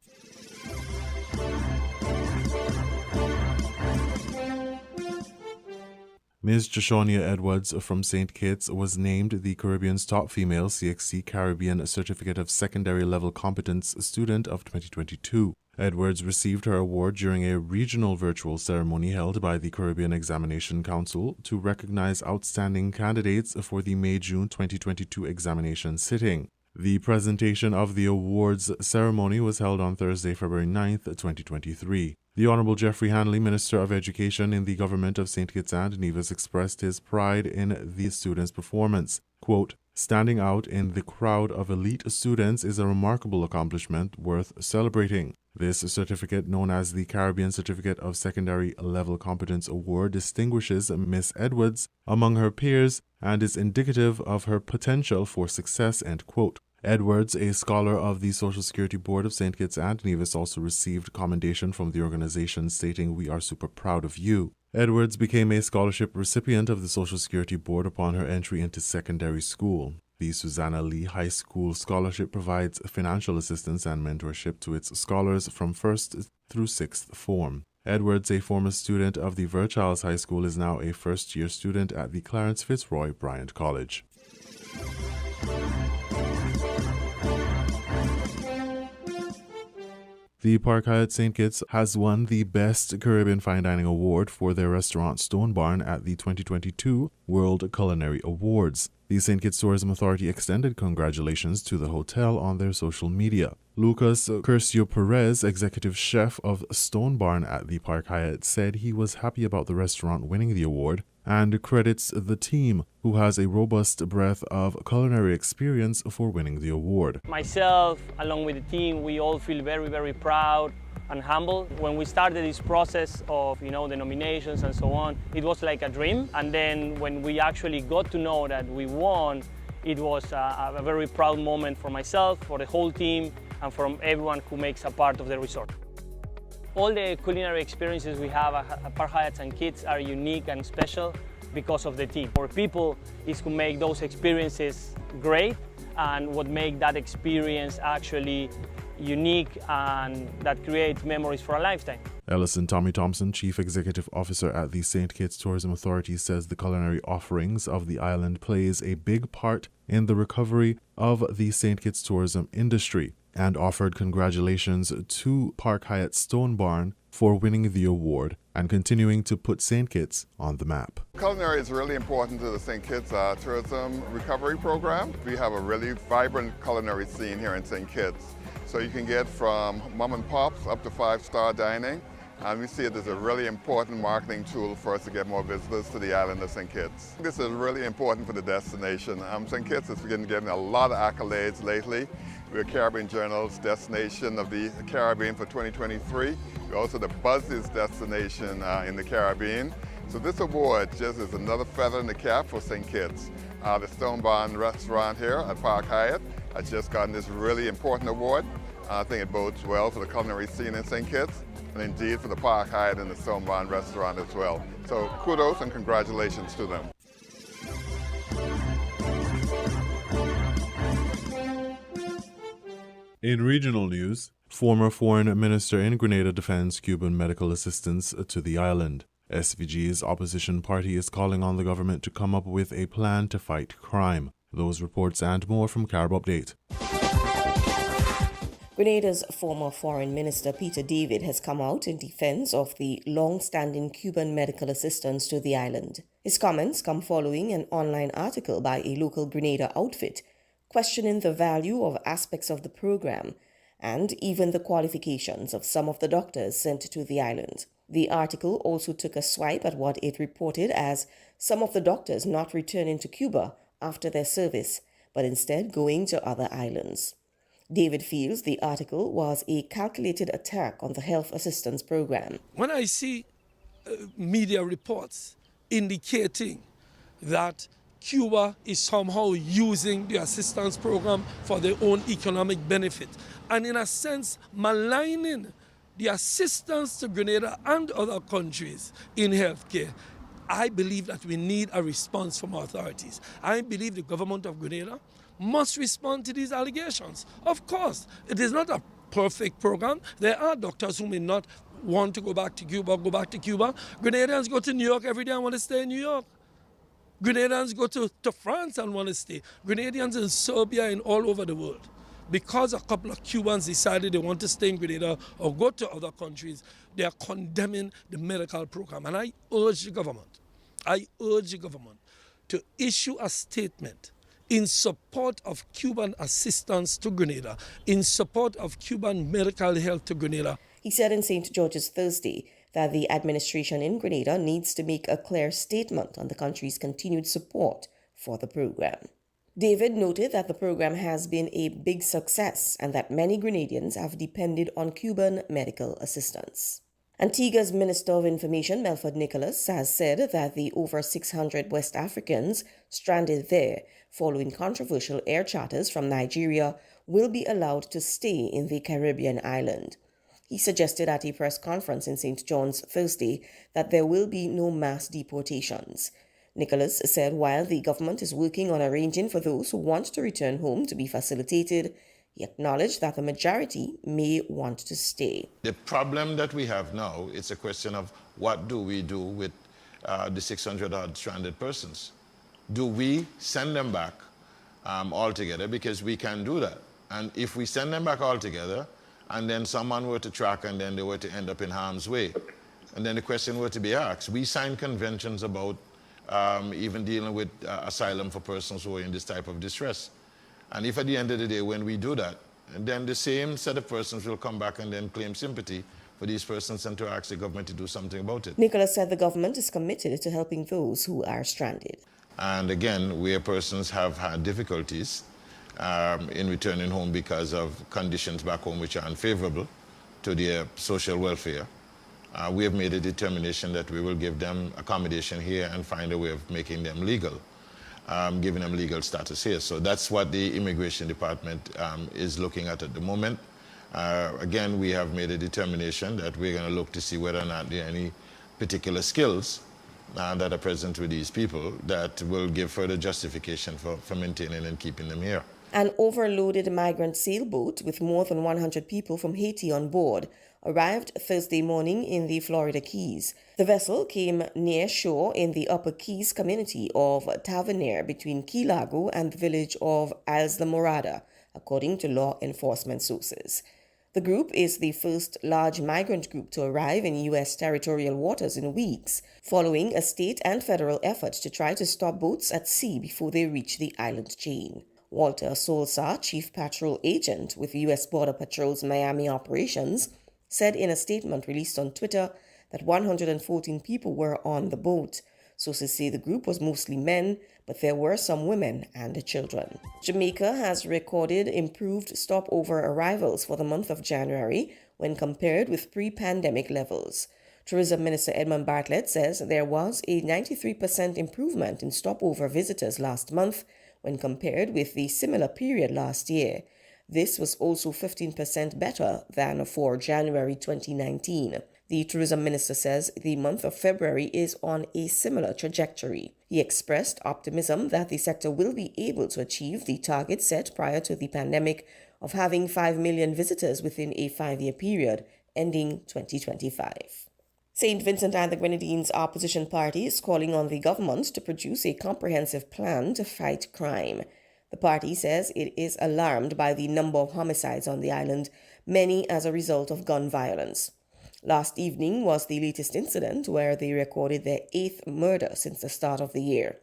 Ms. Joshonia Edwards from St. Kitts was named the Caribbean's top female CXC Caribbean Certificate of Secondary Level Competence Student of 2022. Edwards received her award during a regional virtual ceremony held by the Caribbean Examination Council to recognize outstanding candidates for the May-June 2022 examination sitting. The presentation of the awards ceremony was held on Thursday, February 9th, 2023. The Honorable Jeffrey Hanley, Minister of Education in the government of St. Kitts and Nevis, expressed his pride in the students' performance. Quote, "Standing out in the crowd of elite students is a remarkable accomplishment worth celebrating. This certificate, known as the Caribbean Certificate of Secondary Level Competence Award, distinguishes Miss Edwards among her peers and is indicative of her potential for success," end quote. Edwards, a scholar of the Social Security Board of St. Kitts and Nevis, also received commendation from the organization stating, "We are super proud of you." Edwards became a scholarship recipient of the Social Security Board upon her entry into secondary school. The Susanna Lee High School Scholarship provides financial assistance and mentorship to its scholars from 1st through 6th form. Edwards, a former student of the Virchals High School, is now a first-year student at the Clarence Fitzroy Bryant College. The Park Hyatt St. Kitts has won the Best Caribbean Fine Dining Award for their restaurant Stone Barn at the 2022 World Culinary Awards. The St. Kitts Tourism Authority extended congratulations to the hotel on their social media. Lucas Curcio Perez, executive chef of Stone Barn at the Park Hyatt, said he was happy about the restaurant winning the award and credits the team, who has a robust breadth of culinary experience, for winning the award. Myself, along with the team, we all feel very, very proud and humble. When we started this process of, the nominations and so on, it was like a dream. And then when we actually got to know that we won, it was a very proud moment for myself, for the whole team, and from everyone who makes a part of the resort. All the culinary experiences we have at Park Hyatt St. Kitts are unique and special because of the team. Our people is who make those experiences great, and what make that experience actually unique and that creates memories for a lifetime. Ellison Tommy Thompson, Chief Executive Officer at the St. Kitts Tourism Authority, says the culinary offerings of the island plays a big part in the recovery of the St. Kitts tourism industry, and offered congratulations to Park Hyatt Stone Barn for winning the award and continuing to put St. Kitts on the map. Culinary is really important to the St. Kitts tourism recovery program. We have a really vibrant culinary scene here in St. Kitts. So you can get from mom and pops up to 5-star dining. And we see it as a really important marketing tool for us to get more visitors to the island of St. Kitts. This is really important for the destination. St. Kitts has been getting a lot of accolades lately. We're Caribbean Journal's Destination of the Caribbean for 2023. We're also the buzziest destination in the Caribbean. So this award just is another feather in the cap for St. Kitts. The Stone Barn restaurant here at Park Hyatt has just gotten this really important award. I think it bodes well for the culinary scene in St. Kitts, and indeed for the Park Hyatt and the Stone Barn restaurant as well. So kudos and congratulations to them. In regional news, former foreign minister in Grenada defends Cuban medical assistance to the island. SVG's opposition party is calling on the government to come up with a plan to fight crime. Those reports and more from Carib Update. Grenada's former Foreign Minister Peter David has come out in defense of the long-standing Cuban medical assistance to the island. His comments come following an online article by a local Grenada outfit questioning the value of aspects of the program and even the qualifications of some of the doctors sent to the island. The article also took a swipe at what it reported as some of the doctors not returning to Cuba after their service, but instead going to other islands. David feels the article was a calculated attack on the health assistance program. When I see media reports indicating that Cuba is somehow using the assistance program for their own economic benefit, and in a sense maligning the assistance to Grenada and other countries in healthcare, I believe that we need a response from authorities. I believe the government of Grenada must respond to these allegations. Of course, it is not a perfect program. There are doctors who may not want to go back to Cuba. Grenadians go to New York every day and want to stay in New York. Grenadians go to France and want to stay. Grenadians in Serbia and all over the world. Because a couple of Cubans decided they want to stay in Grenada or go to other countries, they are condemning the medical program. And I urge the government to issue a statement in support of Cuban assistance to Grenada, in support of Cuban medical health to Grenada. He said in St. George's Thursday that the administration in Grenada needs to make a clear statement on the country's continued support for the program. David noted that the program has been a big success and that many Grenadians have depended on Cuban medical assistance. Antigua's Minister of Information, Melford Nicholas, has said that the over 600 West Africans stranded there following controversial air charters from Nigeria will be allowed to stay in the Caribbean island. He suggested at a press conference in St. John's Thursday that there will be no mass deportations. Nicholas said while the government is working on arranging for those who want to return home to be facilitated, he acknowledged that the majority may want to stay. The problem that we have now is a question of what do we do with the 600-odd stranded persons. Do we send them back altogether? Because we can do that. And if we send them back altogether, and then someone were to track and then they were to end up in harm's way, and then the question were to be asked, we signed conventions about even dealing with asylum for persons who are in this type of distress. And if at the end of the day, when we do that, and then the same set of persons will come back and then claim sympathy for these persons and to ask the government to do something about it. Nicholas said the government is committed to helping those who are stranded. And again, where persons have had difficulties in returning home because of conditions back home which are unfavorable to their social welfare, we have made a determination that we will give them accommodation here and find a way of making them legal, giving them legal status here. So that's what the Immigration Department is looking at the moment. Again, we have made a determination that we're going to look to see whether or not there are any particular skills that are present with these people that will give further justification for maintaining and keeping them here. An overloaded migrant sailboat with more than 100 people from Haiti on board arrived Thursday morning in the Florida Keys. The vessel came near shore in the Upper Keys community of Tavernier between Key Largo and the village of Isles de Morada, according to law enforcement sources. The group is the first large migrant group to arrive in U.S. territorial waters in weeks, following a state and federal effort to try to stop boats at sea before they reach the island chain. Walter Solsa, Chief Patrol Agent with U.S. Border Patrol's Miami operations, said in a statement released on Twitter that 114 people were on the boat. Sources say the group was mostly men, but there were some women and children. Jamaica has recorded improved stopover arrivals for the month of January when compared with pre-pandemic levels. Tourism Minister Edmund Bartlett says there was a 93% improvement in stopover visitors last month when compared with the similar period last year. This was also 15% better than for January 2019. The tourism minister says the month of February is on a similar trajectory. He expressed optimism that the sector will be able to achieve the target set prior to the pandemic of having 5 million visitors within a 5-year period, ending 2025. St. Vincent and the Grenadines Opposition Party is calling on the government to produce a comprehensive plan to fight crime. The party says it is alarmed by the number of homicides on the island, many as a result of gun violence. Last evening was the latest incident where they recorded their 8th murder since the start of the year.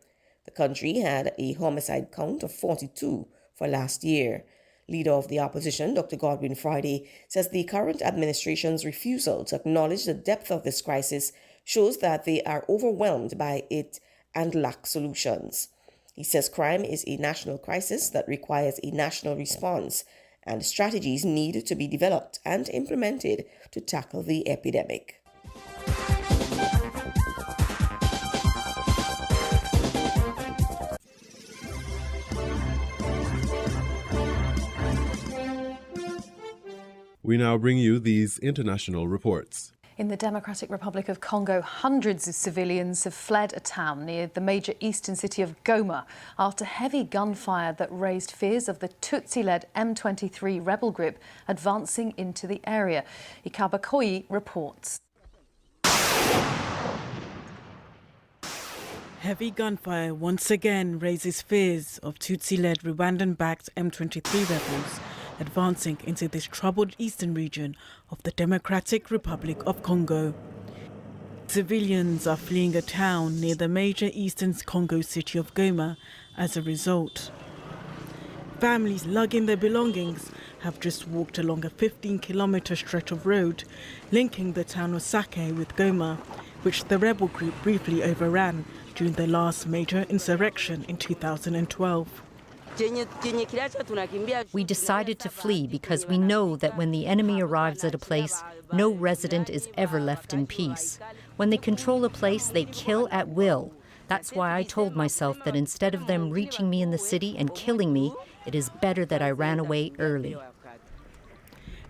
The country had a homicide count of 42 for last year. Leader of the opposition, Dr. Godwin Friday, says the current administration's refusal to acknowledge the depth of this crisis shows that they are overwhelmed by it and lack solutions. He says crime is a national crisis that requires a national response, and strategies need to be developed and implemented to tackle the epidemic. We now bring you these international reports. In the Democratic Republic of Congo, hundreds of civilians have fled a town near the major eastern city of Goma after heavy gunfire that raised fears of the Tutsi-led M23 rebel group advancing into the area. Ikabakoyi reports. Heavy gunfire once again raises fears of Tutsi-led Rwandan-backed M23 rebels advancing into this troubled eastern region of the Democratic Republic of Congo. Civilians are fleeing a town near the major eastern Congo city of Goma as a result. Families lugging their belongings have just walked along a 15-kilometre stretch of road linking the town of Sake with Goma, which the rebel group briefly overran during their last major insurrection in 2012. We decided to flee because we know that when the enemy arrives at a place, no resident is ever left in peace. When they control a place, they kill at will. That's why I told myself that instead of them reaching me in the city and killing me, it is better that I ran away early.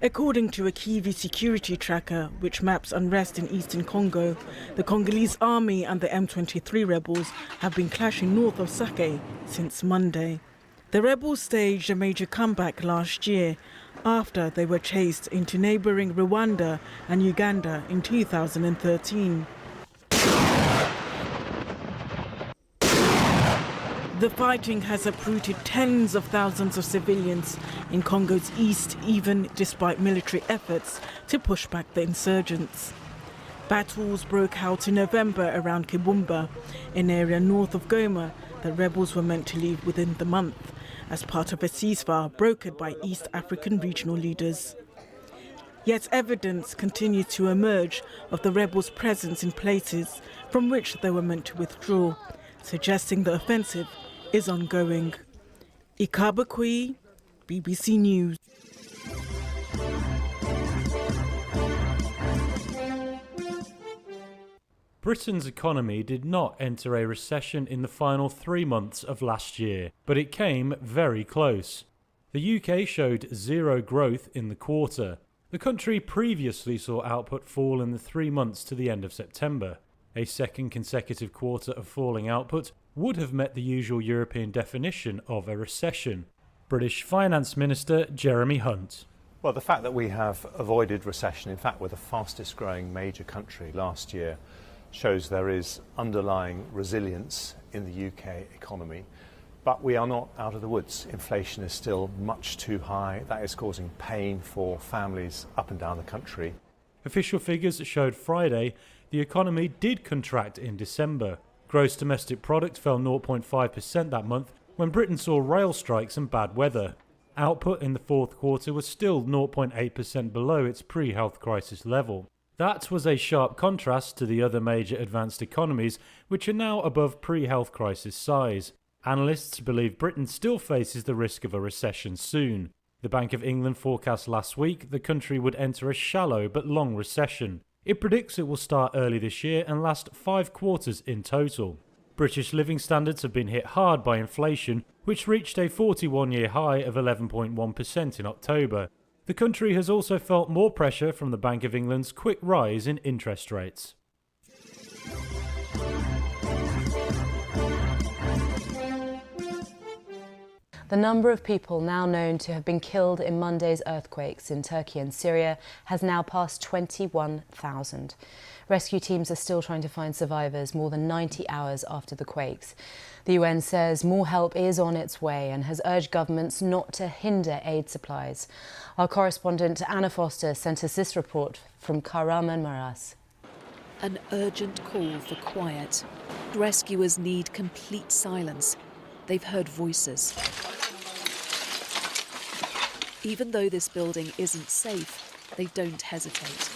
According to a Kivu security tracker, which maps unrest in eastern Congo, the Congolese army and the M23 rebels have been clashing north of Sake since Monday. The rebels staged a major comeback last year after they were chased into neighbouring Rwanda and Uganda in 2013. The fighting has uprooted tens of thousands of civilians in Congo's east, even despite military efforts to push back the insurgents. Battles broke out in November around Kibumba, an area north of Goma that rebels were meant to leave within the month, as part of a ceasefire brokered by East African regional leaders. Yet evidence continues to emerge of the rebels' presence in places from which they were meant to withdraw, suggesting the offensive is ongoing. Ikabakwi, BBC News. Britain's economy did not enter a recession in the final 3 months of last year, but it came very close. The UK showed zero growth in the quarter. The country previously saw output fall in the 3 months to the end of September. A second consecutive quarter of falling output would have met the usual European definition of a recession. British Finance Minister Jeremy Hunt. Well, the fact that we have avoided recession, in fact we're the fastest growing major country last year, shows there is underlying resilience in the UK economy. But we are not out of the woods. Inflation is still much too high. That is causing pain for families up and down the country. Official figures showed Friday the economy did contract in December. Gross domestic product fell 0.5% that month when Britain saw rail strikes and bad weather. Output in the fourth quarter was still 0.8% below its pre-health crisis level. That was a sharp contrast to the other major advanced economies, which are now above pre-health crisis size. Analysts believe Britain still faces the risk of a recession soon. The Bank of England forecast last week the country would enter a shallow but long recession. It predicts it will start early this year and last 5 quarters in total. British living standards have been hit hard by inflation, which reached a 41-year high of 11.1% in October. The country has also felt more pressure from the Bank of England's quick rise in interest rates. The number of people now known to have been killed in Monday's earthquakes in Turkey and Syria has now passed 21,000. Rescue teams are still trying to find survivors more than 90 hours after the quakes. The UN says more help is on its way and has urged governments not to hinder aid supplies. Our correspondent Anna Foster sent us this report from Kahramanmaraş. An urgent call for quiet. Rescuers need complete silence. They've heard voices. Even though this building isn't safe, they don't hesitate.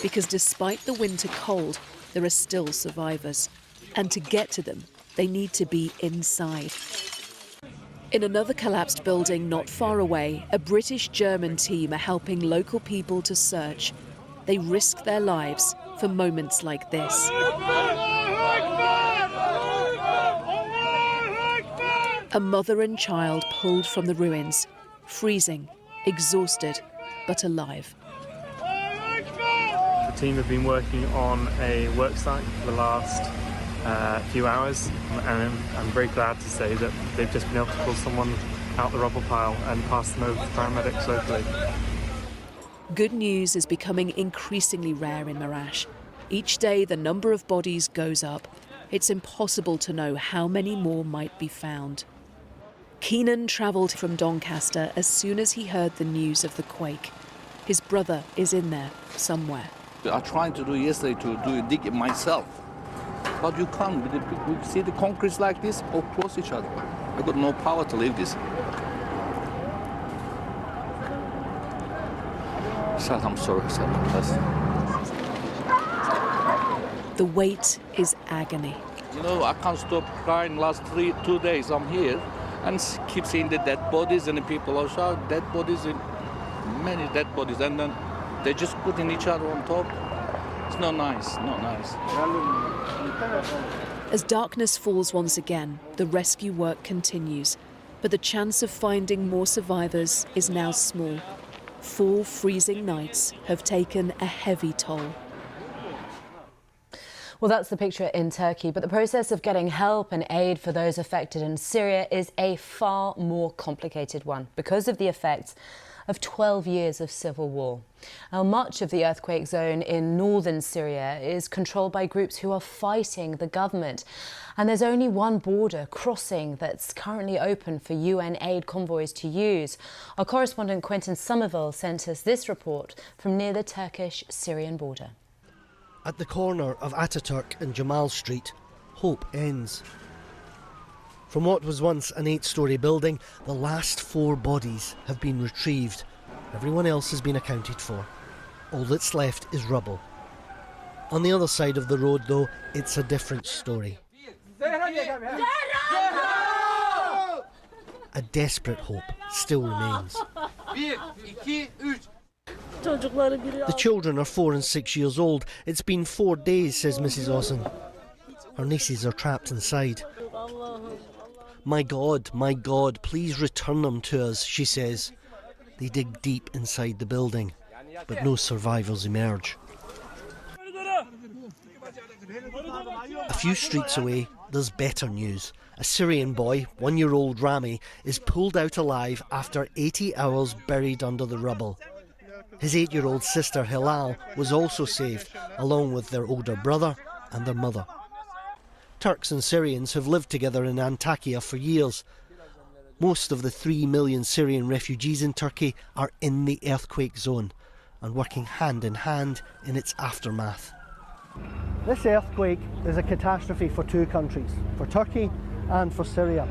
Because despite the winter cold, there are still survivors. And to get to them, they need to be inside. In another collapsed building not far away, a British-German team are helping local people to search. They risk their lives for moments like this. A mother and child pulled from the ruins, freezing, exhausted, but alive. The team have been working on a work site for the last few hours, and I'm very glad to say that they've just been able to pull someone out the rubble pile and pass them over to paramedics locally. Good news is becoming increasingly rare in Maraş. Each day the number of bodies goes up. It's impossible to know how many more might be found. Keenan travelled from Doncaster as soon as he heard the news of the quake. His brother is in there somewhere. I tried to do yesterday to do a dig myself, but you can't. We see the concrete like this, all close each other. I got no power to leave this. Sad, I'm sorry, sad. The wait is agony. You know, I can't stop crying. Last 2 days I'm here and keep seeing the dead bodies and the people are shouting dead bodies and many dead bodies, and then they're just putting each other on top. It's not nice, not nice. As darkness falls once again, the rescue work continues, but the chance of finding more survivors is now small. 4 freezing nights have taken a heavy toll. Well, that's the picture in Turkey, but the process of getting help and aid for those affected in Syria is a far more complicated one because of the effects of 12 years of civil war. Now, much of the earthquake zone in northern Syria is controlled by groups who are fighting the government. And there's only one border crossing that's currently open for UN aid convoys to use. Our correspondent Quentin Somerville sent us this report from near the Turkish-Syrian border. At the corner of Ataturk and Jamal Street, hope ends. From what was once an 8-storey building, the last 4 bodies have been retrieved. Everyone else has been accounted for. All that's left is rubble. On the other side of the road, though, it's a different story. A desperate hope still remains. The children are 4 and 6 years old. It's been 4 days, says Mrs. Osson. Her nieces are trapped inside. My God, please return them to us, she says. They dig deep inside the building, but no survivors emerge. A few streets away, there's better news. A Syrian boy, 1-year-old Rami, is pulled out alive after 80 hours buried under the rubble. His 8-year-old sister Hilal was also saved, along with their older brother and their mother. Turks and Syrians have lived together in Antakya for years. Most of the 3 million Syrian refugees in Turkey are in the earthquake zone and working hand in hand in its aftermath. This earthquake is a catastrophe for 2 countries, for Turkey and for Syria.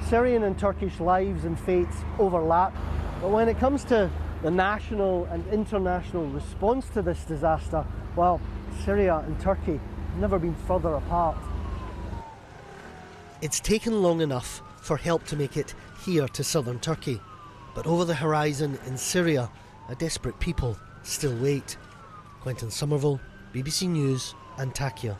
Syrian and Turkish lives and fates overlap, but when it comes to the national and international response to this disaster, well, Syria and Turkey have never been further apart. It's taken long enough for help to make it here to southern Turkey, but over the horizon in Syria, a desperate people still wait. Quentin Somerville, BBC News, Antakya.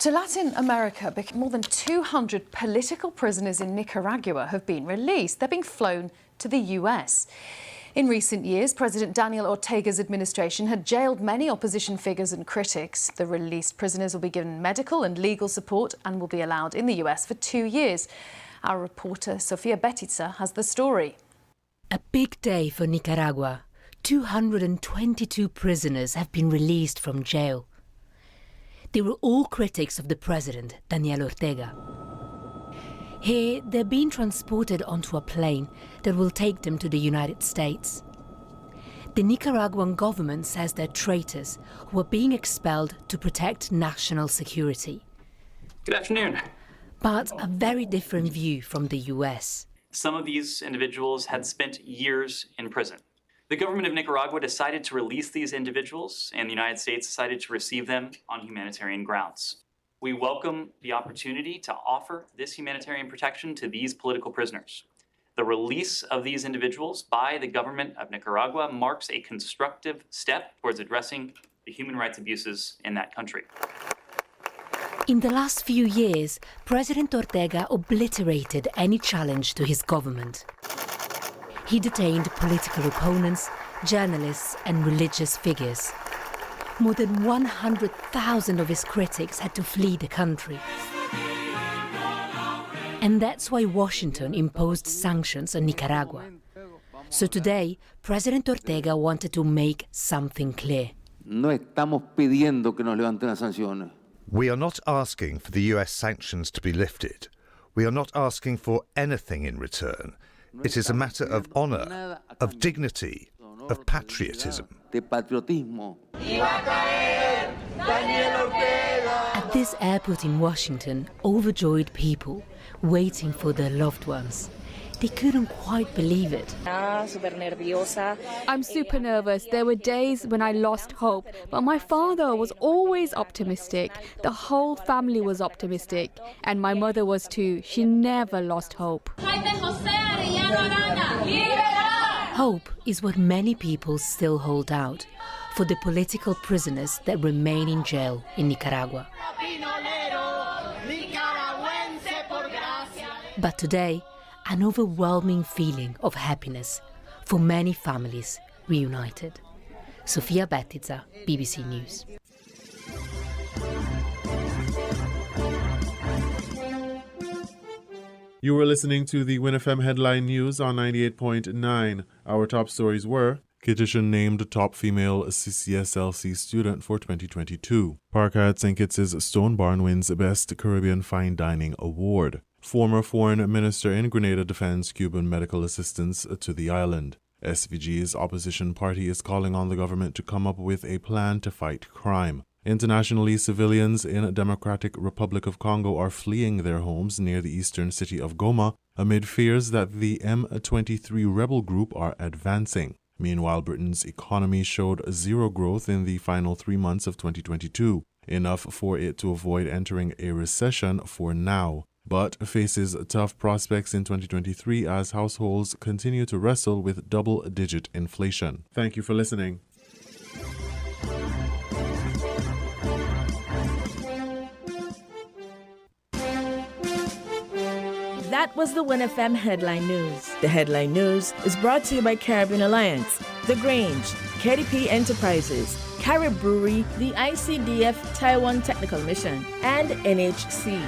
To Latin America, more than 200 political prisoners in Nicaragua have been released. They're being flown to the US. In recent years, President Daniel Ortega's administration had jailed many opposition figures and critics. The released prisoners will be given medical and legal support and will be allowed in the US for 2 years. Our reporter Sofia Betitza has the story. A big day for Nicaragua. 222 prisoners have been released from jail. They were all critics of the president, Daniel Ortega. Here, they're being transported onto a plane that will take them to the United States. The Nicaraguan government says they're traitors who are being expelled to protect national security. Good afternoon. But a very different view from the US. Some of these individuals had spent years in prison. The government of Nicaragua decided to release these individuals, and the United States decided to receive them on humanitarian grounds. We welcome the opportunity to offer this humanitarian protection to these political prisoners. The release of these individuals by the government of Nicaragua marks a constructive step towards addressing the human rights abuses in that country. In the last few years, President Ortega obliterated any challenge to his government. He detained political opponents, journalists and religious figures. More than 100,000 of his critics had to flee the country. And that's why Washington imposed sanctions on Nicaragua. So today, President Ortega wanted to make something clear. No estamos pidiendo que nos levanten las sanciones. We are not asking for the US sanctions to be lifted. We are not asking for anything in return. It is a matter of honour, of dignity, of patriotism. A At this airport in Washington, overjoyed people waiting for their loved ones. They couldn't quite believe it. I'm super nervous. There were days when I lost hope, but my father was always optimistic. The whole family was optimistic, and my mother was too. She never lost hope. Hope is what many people still hold out for the political prisoners that remain in jail in Nicaragua. But today, an overwhelming feeling of happiness for many families reunited. Sofia Bettiza, BBC News. You were listening to the WINNFM Headline News on 98.9. Our top stories were: Kitchen named top female CCSLC student for 2022. Park at St. Kitts' Stone Barn wins Best Caribbean Fine Dining Award. Former foreign minister in Grenada defends Cuban medical assistance to the island. SVG's opposition party is calling on the government to come up with a plan to fight crime. Internationally, civilians in Democratic Republic of Congo are fleeing their homes near the eastern city of Goma amid fears that the M23 rebel group are advancing. Meanwhile, Britain's economy showed zero growth in the final 3 months of 2022, enough for it to avoid entering a recession for now, but faces tough prospects in 2023 as households continue to wrestle with double-digit inflation. Thank you for listening. That was the WINNFM Headline News. The Headline News is brought to you by Caribbean Alliance, The Grange, KDP Enterprises, Carib Brewery, the ICDF Taiwan Technical Mission, and NHC.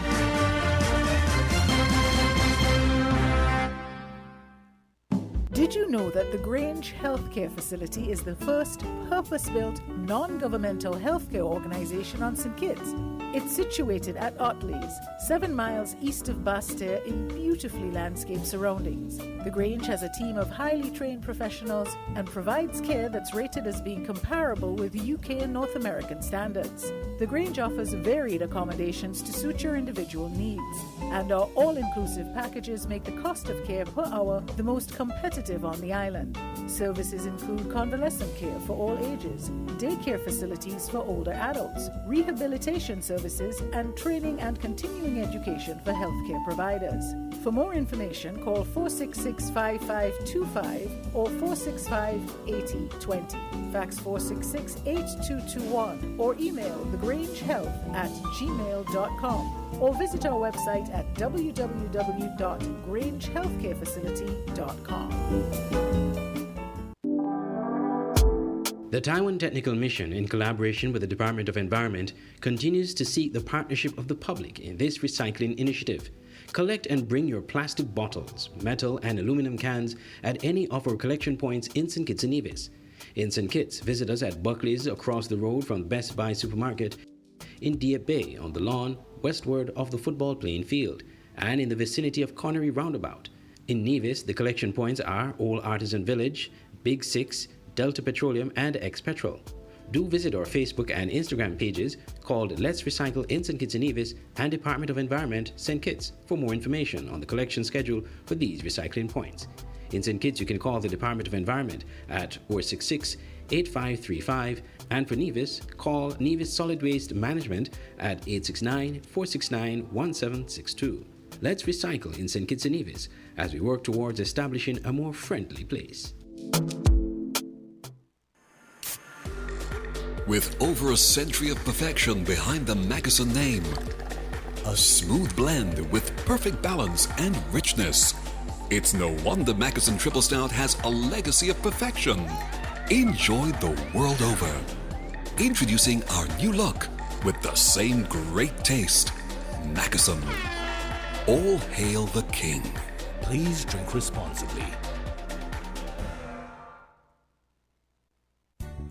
Did you know that the Grange Healthcare Facility is the first purpose-built, non-governmental healthcare organization on St. Kitts? It's situated at Otley's, 7 miles east of Basseterre in beautifully landscaped surroundings. The Grange has a team of highly trained professionals and provides care that's rated as being comparable with UK and North American standards. The Grange offers varied accommodations to suit your individual needs, and our all-inclusive packages make the cost of care per hour the most competitive on the island. Services include convalescent care for all ages, daycare facilities for older adults, rehabilitation services, and training and continuing education for healthcare providers. For more information, call 466-5525 or 465-8020. Fax 466-8221 or email thegrangehealth@gmail.com or visit our website at www.grangehealthcarefacility.com. The Taiwan Technical Mission, in collaboration with the Department of Environment, continues to seek the partnership of the public in this recycling initiative. Collect and bring your plastic bottles, metal and aluminum cans at any of our collection points in St. Kitts and Nevis. In St. Kitts, visit us at Buckley's across the road from Best Buy supermarket, in Dieppe Bay on the lawn westward of the football playing field, and in the vicinity of Connery Roundabout. In Nevis, the collection points are Old Artisan Village, Big Six, Delta Petroleum, and X-Petrol. Do visit our Facebook and Instagram pages called Let's Recycle in St. Kitts and Nevis and Department of Environment, St. Kitts, for more information on the collection schedule for these recycling points. In St. Kitts, you can call the Department of Environment at 466-8535, and for Nevis, call Nevis Solid Waste Management at 869-469-1762. Let's recycle in St. Kitts and Nevis as we work towards establishing a more friendly place. With over a century of perfection behind the Mackeson name, a smooth blend with perfect balance and richness, it's no wonder Mackeson Triple Stout has a legacy of perfection. Enjoyed the world over. Introducing our new look with the same great taste. Mackeson. All hail the king. Please drink responsibly.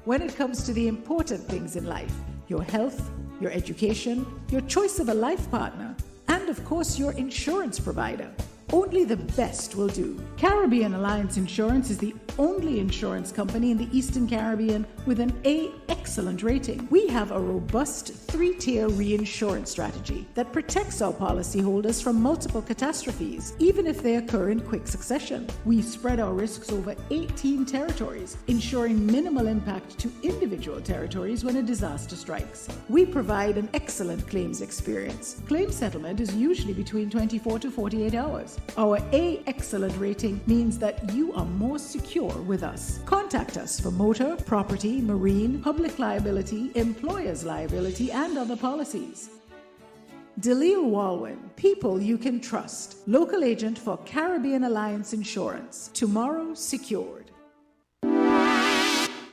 When it comes to the important things in life, your health, your education, your choice of a life partner, and of course your insurance provider, only the best will do. Caribbean Alliance Insurance is the only insurance company in the Eastern Caribbean with an A excellent rating. We have a robust 3-tier reinsurance strategy that protects our policyholders from multiple catastrophes, even if they occur in quick succession. We spread our risks over 18 territories, ensuring minimal impact to individual territories when a disaster strikes. We provide an excellent claims experience. Claim settlement is usually between 24 to 48 hours. Our A excellent rating means that you are more secure with us. Contact us for motor, property, marine, public liability, employer's liability, and other policies. Delisle Walwyn, people you can trust. Local agent for Caribbean Alliance Insurance. Tomorrow secured.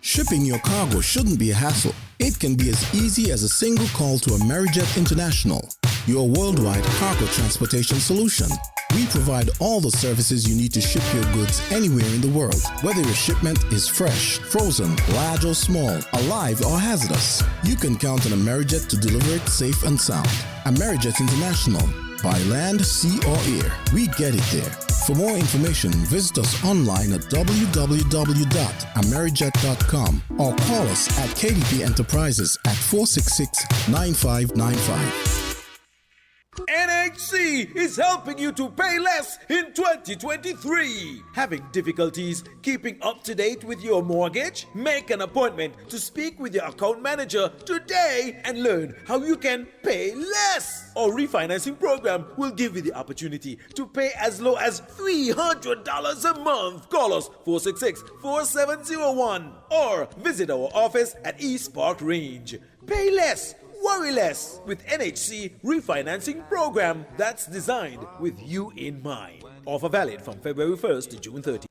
Shipping your cargo shouldn't be a hassle. It can be as easy as a single call to Amerijet International, your worldwide cargo transportation solution. We provide all the services you need to ship your goods anywhere in the world, whether your shipment is fresh, frozen, large or small, alive or hazardous. You can count on Amerijet to deliver it safe and sound. Amerijet International, by land, sea or air, we get it there. For more information, visit us online at www.amerijet.com or call us at KDP Enterprises at 466-9595. NHC is helping you to pay less in 2023. Having difficulties keeping up to date with your mortgage? Make an appointment to speak with your account manager today and learn how you can pay less. Our refinancing program will give you the opportunity to pay as low as $300 a month. Call us 466-4701 or visit our office at East Park Range. Pay less. Worry less with NHC refinancing program that's designed with you in mind. Offer valid from February 1st to June 30th.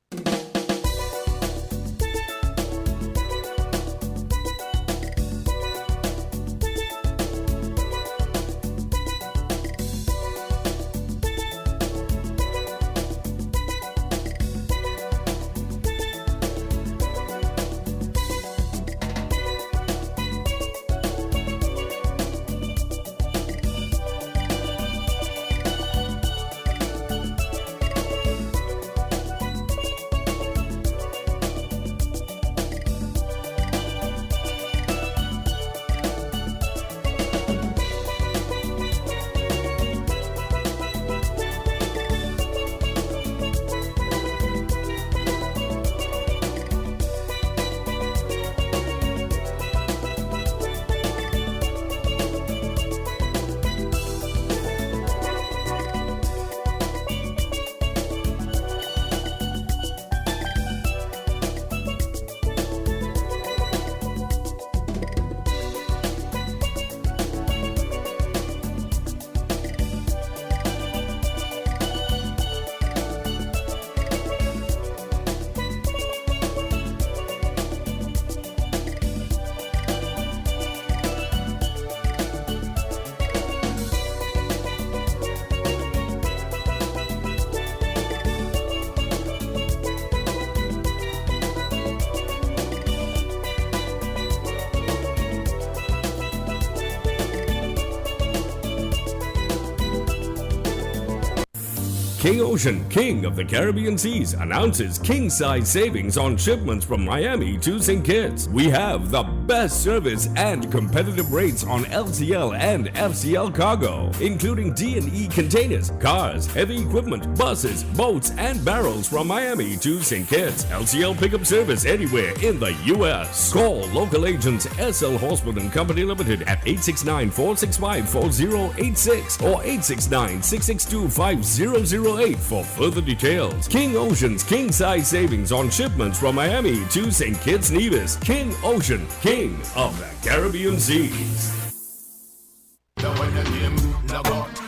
King Ocean, king of the Caribbean seas, announces king-size savings on shipments from Miami to St. Kitts. We have the best service and competitive rates on LCL and FCL cargo, including D&E containers, cars, heavy equipment, buses, boats, and barrels from Miami to St. Kitts. LCL pickup service anywhere in the U.S. Call local agents SL Horseman & Company Limited at 869-465-4086 or 869-662-5008 for further details. King Ocean's king-size savings on shipments from Miami to St. Kitts Nevis. King Ocean, king of the Caribbean seas.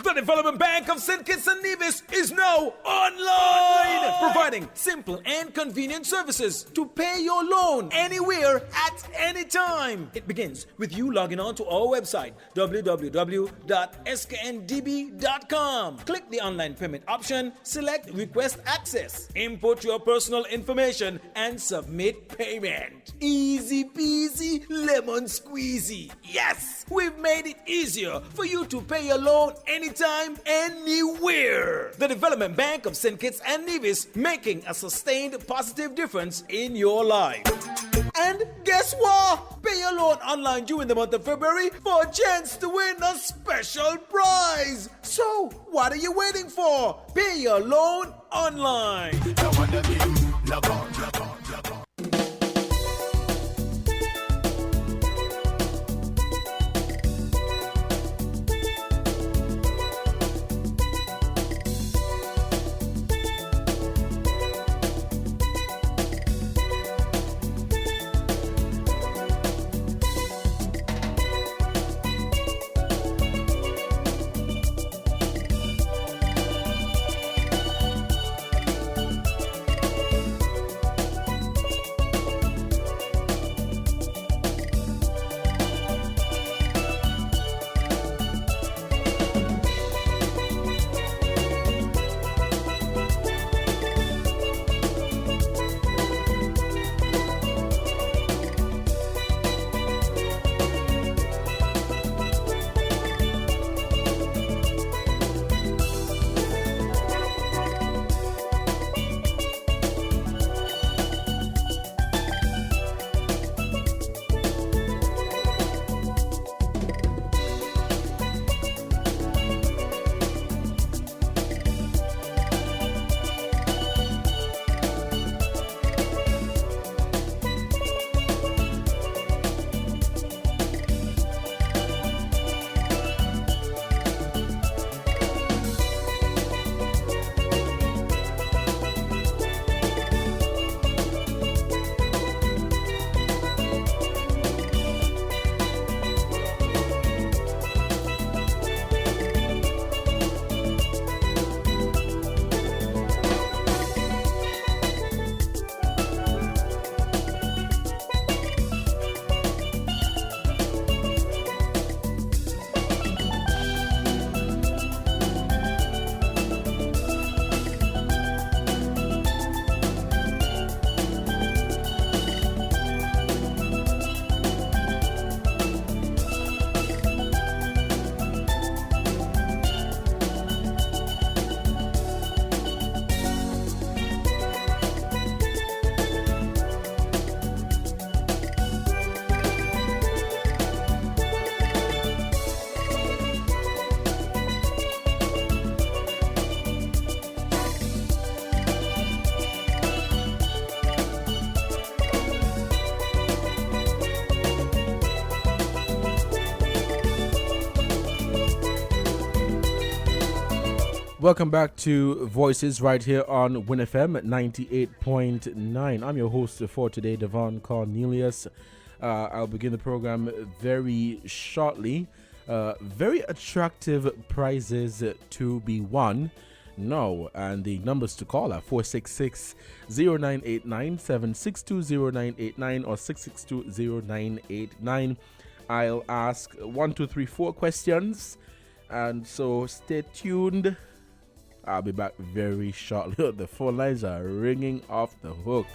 The Development Bank of St. Kitts and Nevis is now online, providing simple and convenient services to pay your loan anywhere at any time. It begins with you logging on to our website, www.skndb.com. Click the online payment option, select Request Access, input your personal information, and submit payment. Easy peasy, lemon squeezy. Yes, we've made it easier for you to pay your loan anytime anytime, anywhere. The Development Bank of St. Kitts and Nevis, making a sustained positive difference in your life. And guess what? Pay your loan online during the month of February for a chance to win a special prize. So, what are you waiting for? Pay your loan online. Welcome back to Voices right here on WINNFM at 98.9. I'm your host for today, Devon Cornelius. I'll begin the program very shortly. Very attractive prizes to be won. No, and the numbers to call are 466-0989, 762-0989, or 662-0989. I'll ask 1, 2, 3, 4 questions, and so stay tuned. I'll be back very shortly. The phone lines are ringing off the hook.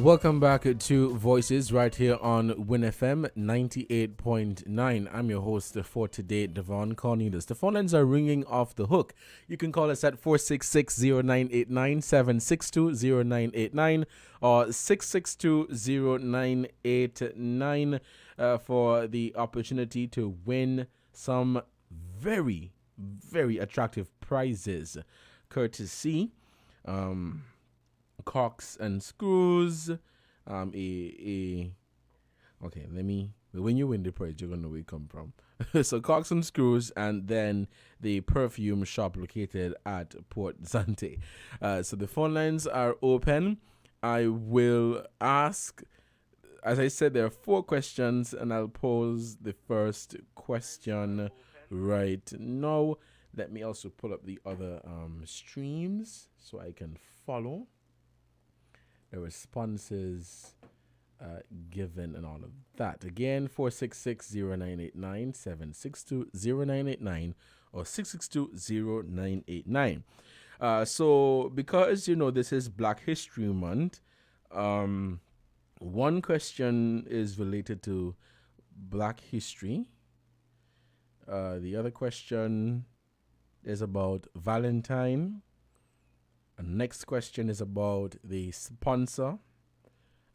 Welcome back to Voices right here on Win FM 98.9. I'm your host for today, Devon Cornelius. The phone lines are ringing off the hook. You can call us at 466-0989, 762-0989, or 662-0989 for the opportunity to win some very, very attractive prizes, courtesy Cocks and Screws. Okay, when you win the prize, you're gonna know where it come from. So Cocks and Screws, and then the perfume shop located at Port Zante. So the phone lines are open. I will ask, as I said, there are 4 questions, and I'll pose the first question right now. Let me also pull up the other streams so I can follow the responses given and all of that. Again, 466-0989, 762-0989, or 662-0989. So because, this is Black History Month, one question is related to Black history. The other question is about Valentine. And next question is about the sponsor.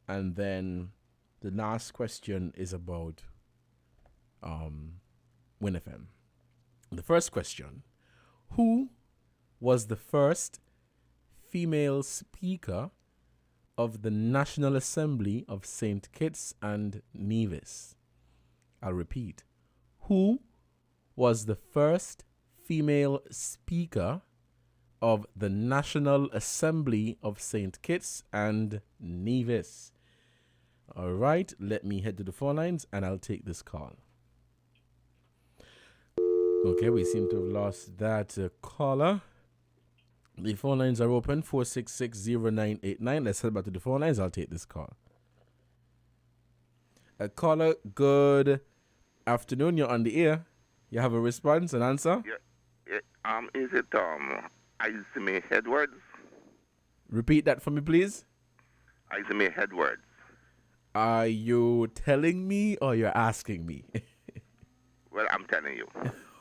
And then the last question is about Win FM. The first question: who was the first female speaker of the National Assembly of St. Kitts and Nevis? I'll repeat. Who was the first female speaker of the National Assembly of St. Kitts and Nevis? All right, let me head to the phone lines and I'll take this call. Okay, we seem to have lost that caller. The phone lines are open, 466-0989. Let's head back to the phone lines. I'll take this call. Caller, good afternoon. You're on the air. You have a response, an answer? Yeah. Is it Isme Edwards? Repeat that for me, please. Isme Edwards. Are you telling me or you're asking me? Well, I'm telling you.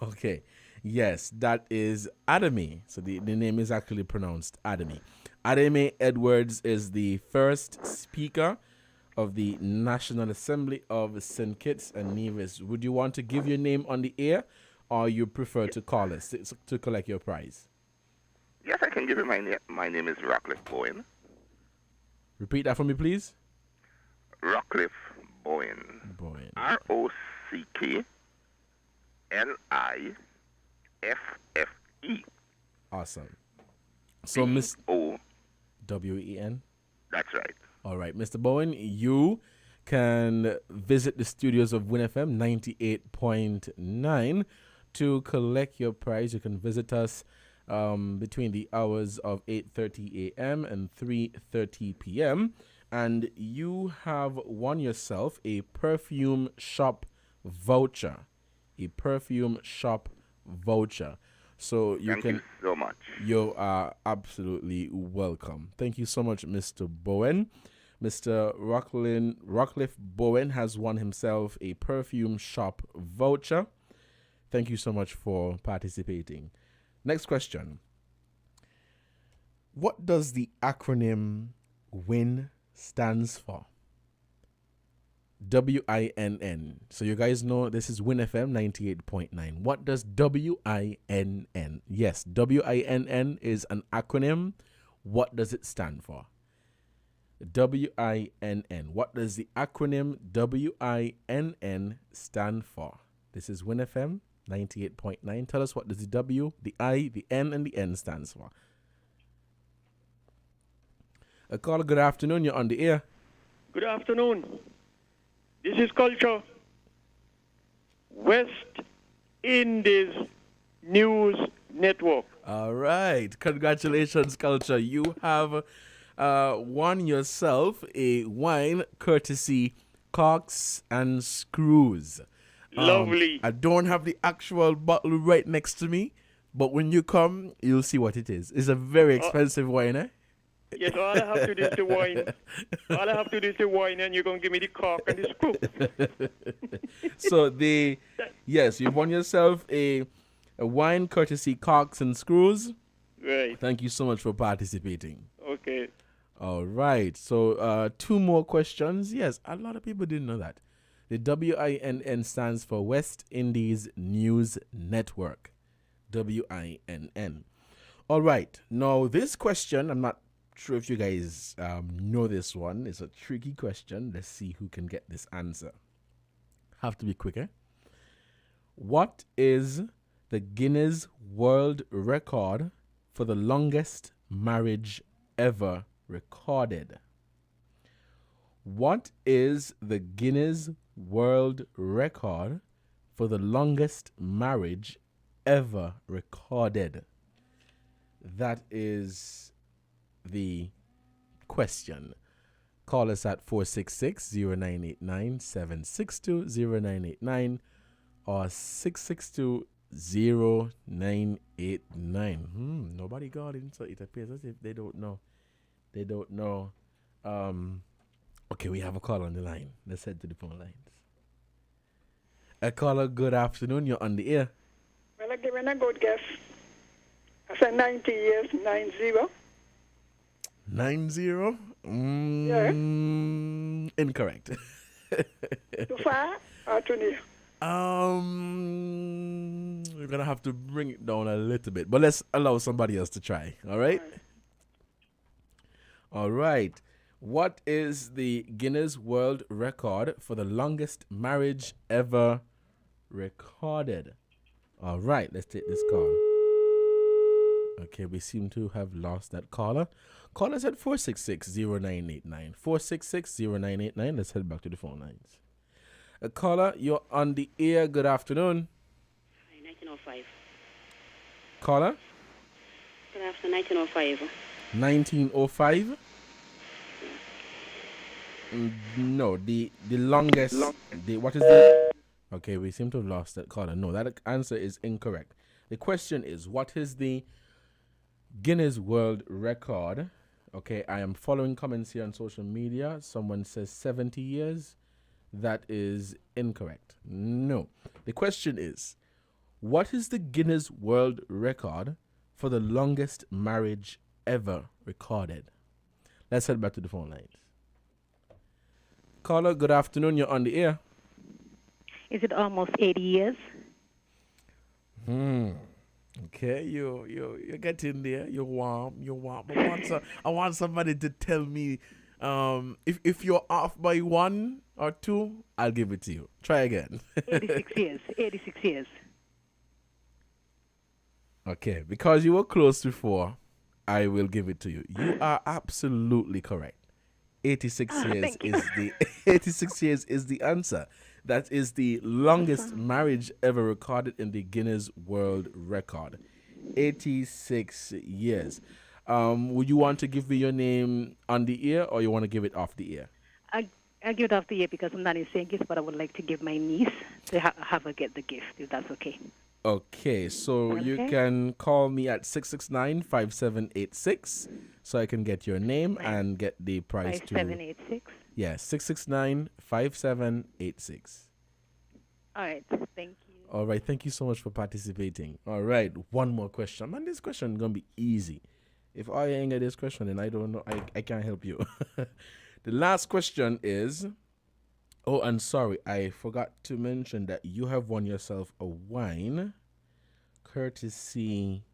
Okay. Yes, that is Adame. So the name is actually pronounced Adame. Adame Edwards is the first speaker of the National Assembly of St. Kitts and Nevis. Would you want to give your name on the air, or you prefer to call us to collect your prize? Yes, I can give you my name. My name is Rockcliffe Bowen. Repeat that for me, please. Rockcliffe Bowen. ROCKLIFFE. Awesome. So, Miss W-E-N? That's right. All right, Mr. Bowen, you can visit the studios of Win FM 98.9 to collect your prize. You can visit us between the hours of 8:30 a.m. and 3:30 p.m. And you have won yourself a perfume shop voucher. A perfume shop voucher. So Thank you so much. You are absolutely welcome. Thank you so much, Mr. Bowen. Mr. Rockcliffe Bowen has won himself a perfume shop voucher. Thank you so much for participating. Next question. What does the acronym WIN stands for? WINN. So you guys know this is Win FM 98.9. What does WINN? Yes, WINN is an acronym. What does it stand for? WINN. What does the acronym WINN stand for? This is Win FM 98.9. Tell us, what does the W, the I, the N, and the N stands for? A caller, good afternoon. You're on the air. Good afternoon. This is Culture. West Indies News Network. All right. Congratulations, Culture. You have won yourself a wine courtesy Cocks and Screws. Lovely. I don't have the actual bottle right next to me, but when you come, you'll see what it is. It's a very expensive wine, eh? Yes, all I have to do is the wine. All I have to do is the wine, and you're going to give me the cork and the screw. So yes, you've won yourself a wine courtesy Corks and Screws. Right. Thank you so much for participating. Okay. All right. So 2 more questions. Yes, a lot of people didn't know that. The WINN stands for West Indies News Network. WINN. All right. Now, this question, I'm not sure if you guys know this one. It's a tricky question. Let's see who can get this answer. Have to be quicker. What is the Guinness World Record for the longest marriage ever recorded? What is the Guinness World Record for the longest marriage ever recorded? That is the question. Call us at 466-0989-762-0989 or 662-0989. Nobody got it, so it appears as if they don't know. They don't know. Okay, we have a call on the line. Let's head to the phone lines. A caller, good afternoon. You're on the air. Well, I'm giving a good guess. I said 90 years, 90. 90? Yeah. Incorrect. Too far or too near? We're gonna have to bring it down a little bit, but let's allow somebody else to try. All right. All right. What is the Guinness World Record for the longest marriage ever recorded? All right. Let's take this call. Okay, we seem to have lost that caller. Call us at 466-0989. 466-0989. Let's head back to the phone lines. A caller, you're on the air. Good afternoon. 1905. Caller? Good afternoon, 1905. 1905? No, the longest. What is the... Okay, we seem to have lost that caller. No, that answer is incorrect. The question is, what is the Guinness World Record? Okay, I am following comments here on social media. Someone says 70 years. That is incorrect. No. The question is, what is the Guinness World Record for the longest marriage ever recorded? Let's head back to the phone lines. Caller, good afternoon. You're on the air. Is it almost 80 years? Okay, you're getting there. You're warm. But I want somebody to tell me if you're off by 1 or 2, I'll give it to you. Try again. 86 years. 86 years. Okay, because you were close before, I will give it to you. You are absolutely correct. 86 years is the 86 years is the answer. That is the longest marriage ever recorded in the Guinness World Record. 86 years. Would you want to give me your name on the air, or you want to give it off the air? I'll give it off the air because I'm not in St. Kitts, but I would like to give my niece to have her get the gift, if that's okay. Okay, so you can call me at 669-5786 so I can get your name and get the price too. 5786? Yeah, 669-5786. All right, thank you. All right, thank you so much for participating. All right, one more question. Man, this question is going to be easy. If I ain't get this question, then I don't know. I can't help you. The last question is... Oh, and sorry, I forgot to mention that you have won yourself a wine courtesy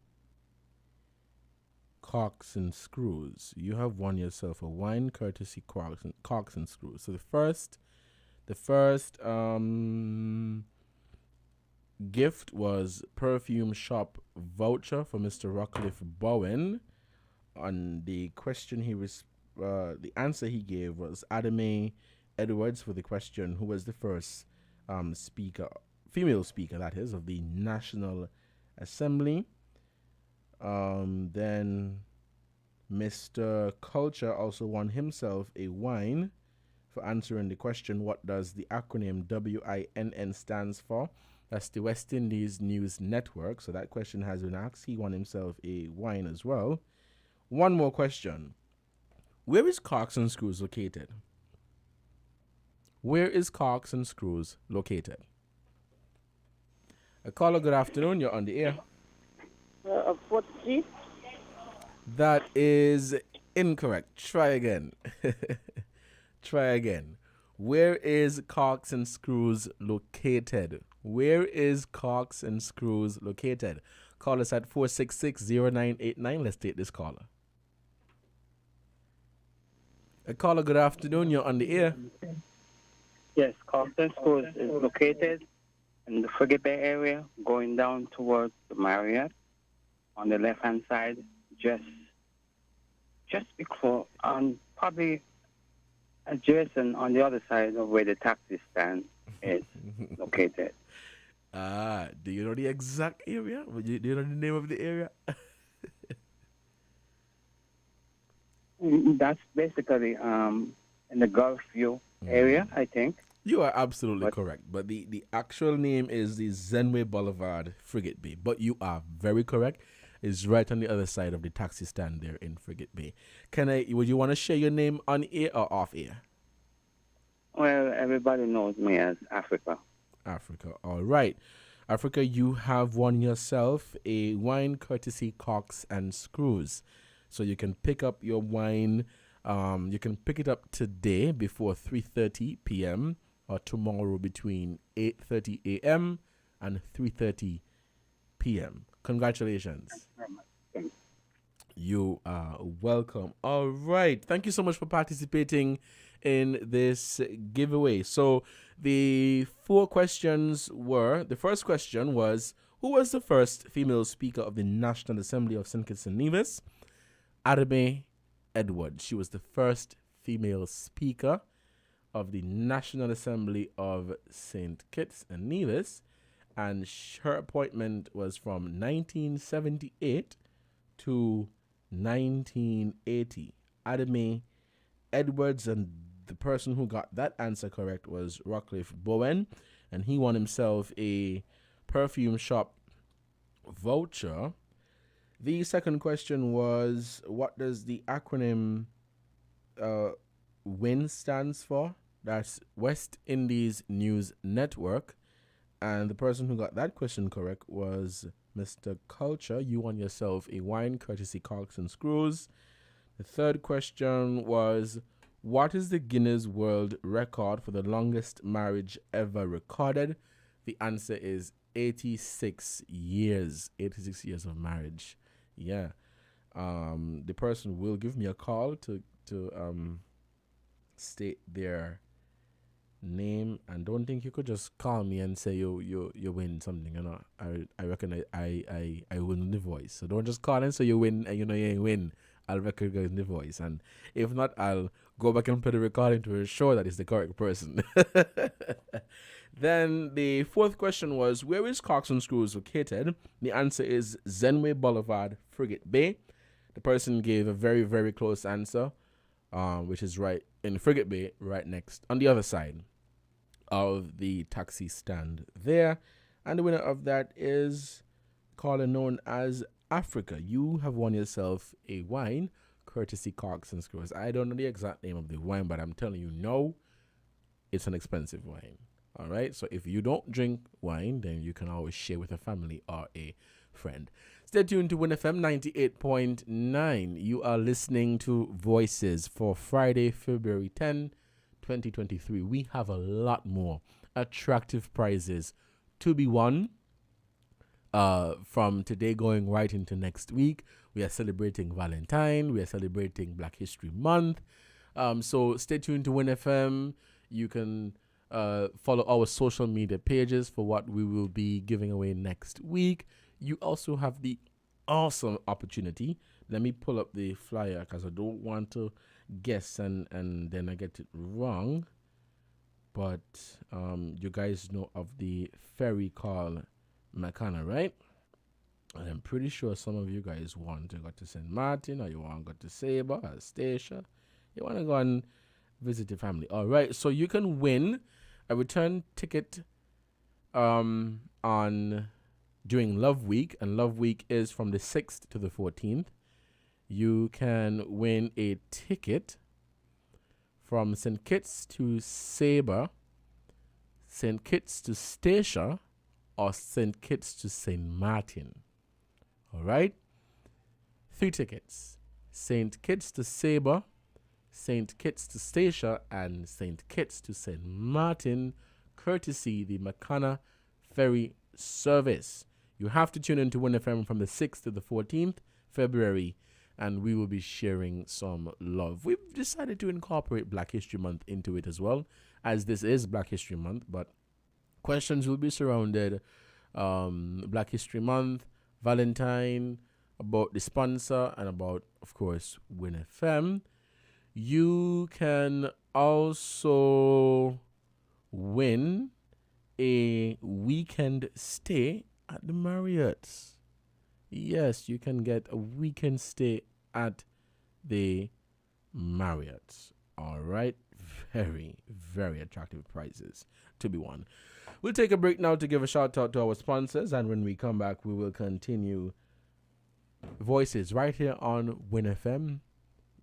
Corks and Screws. You have won yourself a wine courtesy Corks and Screws. So the first gift was perfume shop voucher for Mr. Rockcliffe Bowen. On the question the answer he gave was Adame Edwards for the question, who was the first female speaker, that is, of the National Assembly. Then Mr. Culture also won himself a wine for answering the question, what does the acronym WINN stands for? That's the West Indies News Network. So that question has been asked. He won himself a wine as well. One more question. Where is Cox and Screws located? Where is Cox and Screws located? A caller, good afternoon. You're on the air. Fourth Street. That is incorrect. Try again. Try again. Where is Cox and Screws located? Where is Cox and Screws located? Call us at 466-0989. Let's take this caller. A caller, good afternoon. You're on the air. Yes, Cox and Screws is located in the Frigate Bay area, going down towards the Marriott on the left-hand side, just before, probably adjacent on the other side of where the taxi stand is located. Do you know the exact area? Do you know the name of the area? That's basically in the Gulf View area, I think. You are absolutely correct. But the actual name is the Zenway Boulevard, Frigate Bay. But you are very correct. It's right on the other side of the taxi stand there in Frigate Bay. Would you want to share your name on air or off air? Well, everybody knows me as Africa. Africa. All right. Africa, you have won yourself a wine courtesy Cox and Screws. So you can pick up your wine. You can pick it up today before 3:30 p.m. or tomorrow between 8:30 a.m. and 3:30 p.m. Congratulations. You are welcome. All right. Thank you so much for participating in this giveaway. So the 4 questions were, the first question was, who was the first female speaker of the National Assembly of St. Kitts and Nevis? Adame Edwards. She was the first female speaker of the National Assembly of St. Kitts and Nevis, and her appointment was from 1978 to 1980. Adame Edwards, and the person who got that answer correct was Rockcliffe Bowen, and he won himself a perfume shop voucher. The second question was, what does the acronym WIN stands for? That's West Indies News Network. And the person who got that question correct was Mr. Culture. You won yourself a wine courtesy Cox and Screws. The third question was, what is the Guinness World Record for the longest marriage ever recorded? The answer is 86 years. 86 years of marriage. Yeah. The person will give me a call to state their name, and don't think you could just call me and say you win something. You know, I reckon I win the voice. So don't just call and say you win and you know you win. I'll recognize the voice, and if not, I'll go back and play the recording to ensure that it's the correct person. Then the fourth question was, where is Cox and Screws located? The answer is Zenway Boulevard, Frigate Bay. The person gave a very, very close answer, which is right in Frigate Bay, right next on the other side of the taxi stand there. And the winner of that is caller known as Africa. You have won yourself a wine courtesy Cox and Screws. I don't know the exact name of the wine, but I'm telling you, no, it's an expensive wine. All right. So if you don't drink wine, then you can always share with a family or a friend. Stay tuned to WINNFM 98.9. You are listening to Voices for Friday, February 10, 2023. We have a lot more attractive prizes to be won from today going right into next week. We are celebrating Valentine. We are celebrating Black History Month. So stay tuned to WINNFM. You can follow our social media pages for what we will be giving away next week. You also have the awesome opportunity. Let me pull up the flyer because I don't want to guess and then I get it wrong. But you guys know of the ferry called Makana, right? And I'm pretty sure some of you guys want to go to St. Martin, or you want to go to Sabre or Stacia. You want to go and visit your family. All right, so you can win a return ticket on during Love Week, and Love Week is from the 6th to the 14th. you can win a ticket from St. Kitts to Sabre, St. Kitts to Stacia, or St. Kitts to St. Martin. All right? 3 tickets. St. Kitts to Sabre, St. Kitts to Stacia, and St. Kitts to St. Martin, courtesy the Makana Ferry Service. You have to tune into Win FM from the 6th to the 14th February, and we will be sharing some love. We've decided to incorporate Black History Month into it as well, as this is Black History Month, but questions will be surrounded Black History Month, Valentine, about the sponsor, and about, of course, Win FM. You can also win a weekend stay at the Marriott. Yes, you can get a weekend stay at the Marriott. All right. Very, very attractive prices to be won. We'll take a break now to give a shout out to our sponsors, and when we come back, we will continue Voices right here on Win FM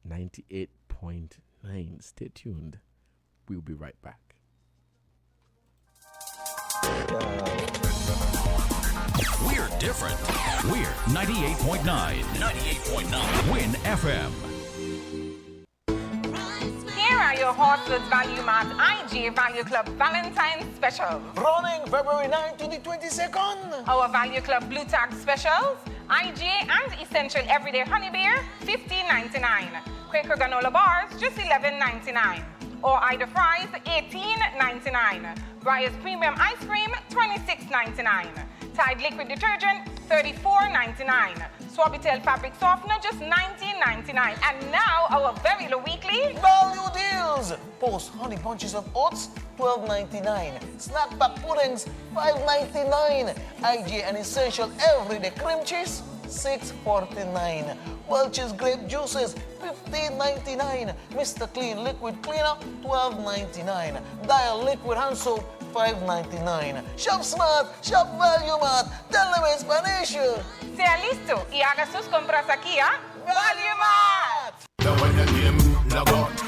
98.9. Stay tuned. We'll be right back. We're different. We're 98.9. 98.9. Win FM. Here are your Horseless Value Mart IG Value Club Valentine's Specials. Running February 9 to the 22nd. Our Value Club Blue Tag Specials. IGA and Essential Everyday Honey Beer, $15.99. Quaker Granola Bars, just $11.99. Or Ida Fries, $18.99. Breyers Premium Ice Cream, $26.99. Tide Liquid Detergent, $34.99. Suavitel Fabric Softener, just $19.99. And now, our very low weekly value deals. Post Honey Bunches of Oats, $12.99. Snack Pack Puddings, $5.99. IGA and Essential Everyday Cream Cheese, $6.49. Welch's Grape Juices, $15.99. Mr. Clean Liquid Cleaner, $12.99. Dial Liquid Hand Soap, $5.99. Shop Smart, Shop Value Mart. Tell them in Spanish. Sea listo y haga sus compras aquí a Value Mart.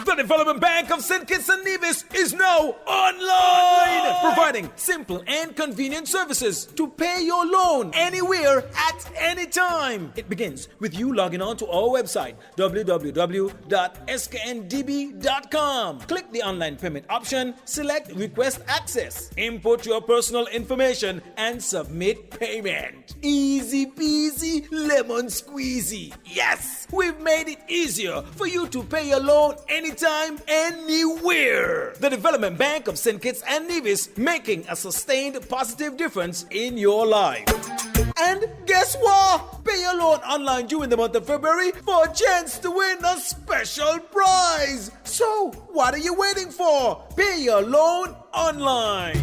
The Development Bank of St. Kitts and Nevis is now online, providing simple and convenient services to pay your loan anywhere at any time. It begins with you logging on to our website, www.skndb.com. Click the online payment option, select Request Access, input your personal information, and submit payment. Easy peasy, lemon squeezy. Yes, we've made it easier for you to pay your loan anytime, anywhere. The Development Bank of St. Kitts and Nevis, making a sustained positive difference in your life. And guess what? Pay your loan online during the month of February for a chance to win a special prize. So, what are you waiting for? Pay your loan online.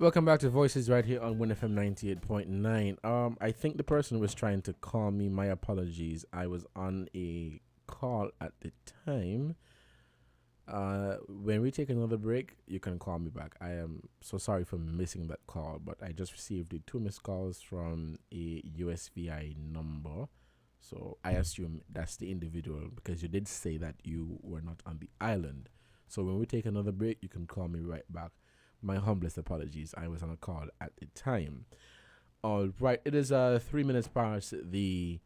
Welcome back to Voices right here on WinFM 98.9. I think the person was trying to call me. My apologies. I was on a call at the time. When we take another break, you can call me back. I am so sorry for missing that call, but I just received 2 missed calls from a USVI number. So I assume that's the individual because you did say that you were not on the island. So when we take another break, you can call me right back. My humblest apologies. I was on a call at the time. All right. It is 3 minutes past the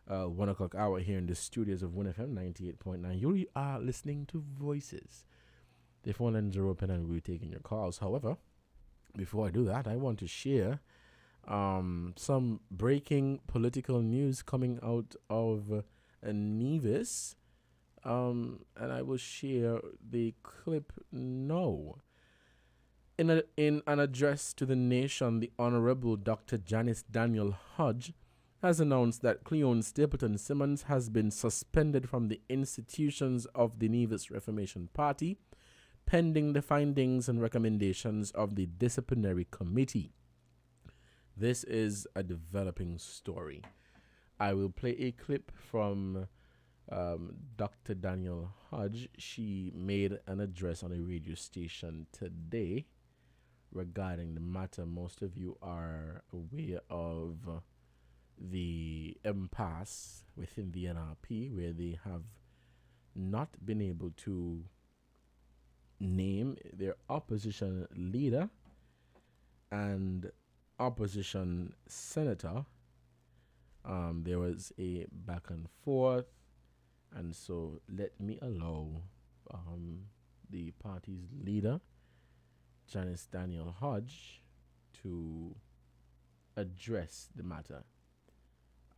1 o'clock hour here in the studios of WinFM 98.9. You are listening to Voices. The phone lines are open and we're taking your calls. However, before I do that, I want to share some breaking political news coming out of Nevis. And I will share the clip now. In an address to the nation, the Honorable Dr. Janice Daniel Hodge has announced that Cleone Stapleton Simmons has been suspended from the institutions of the Nevis Reformation Party, pending the findings and recommendations of the disciplinary committee. This is a developing story. I will play a clip from Dr. Daniel Hodge. She made an address on a radio station today regarding the matter. Most of you are aware of the impasse within the NRP, where they have not been able to name their opposition leader and opposition senator. There was a back and forth, and so let me allow the party's leader, Janice Daniel Hodge, to address the matter.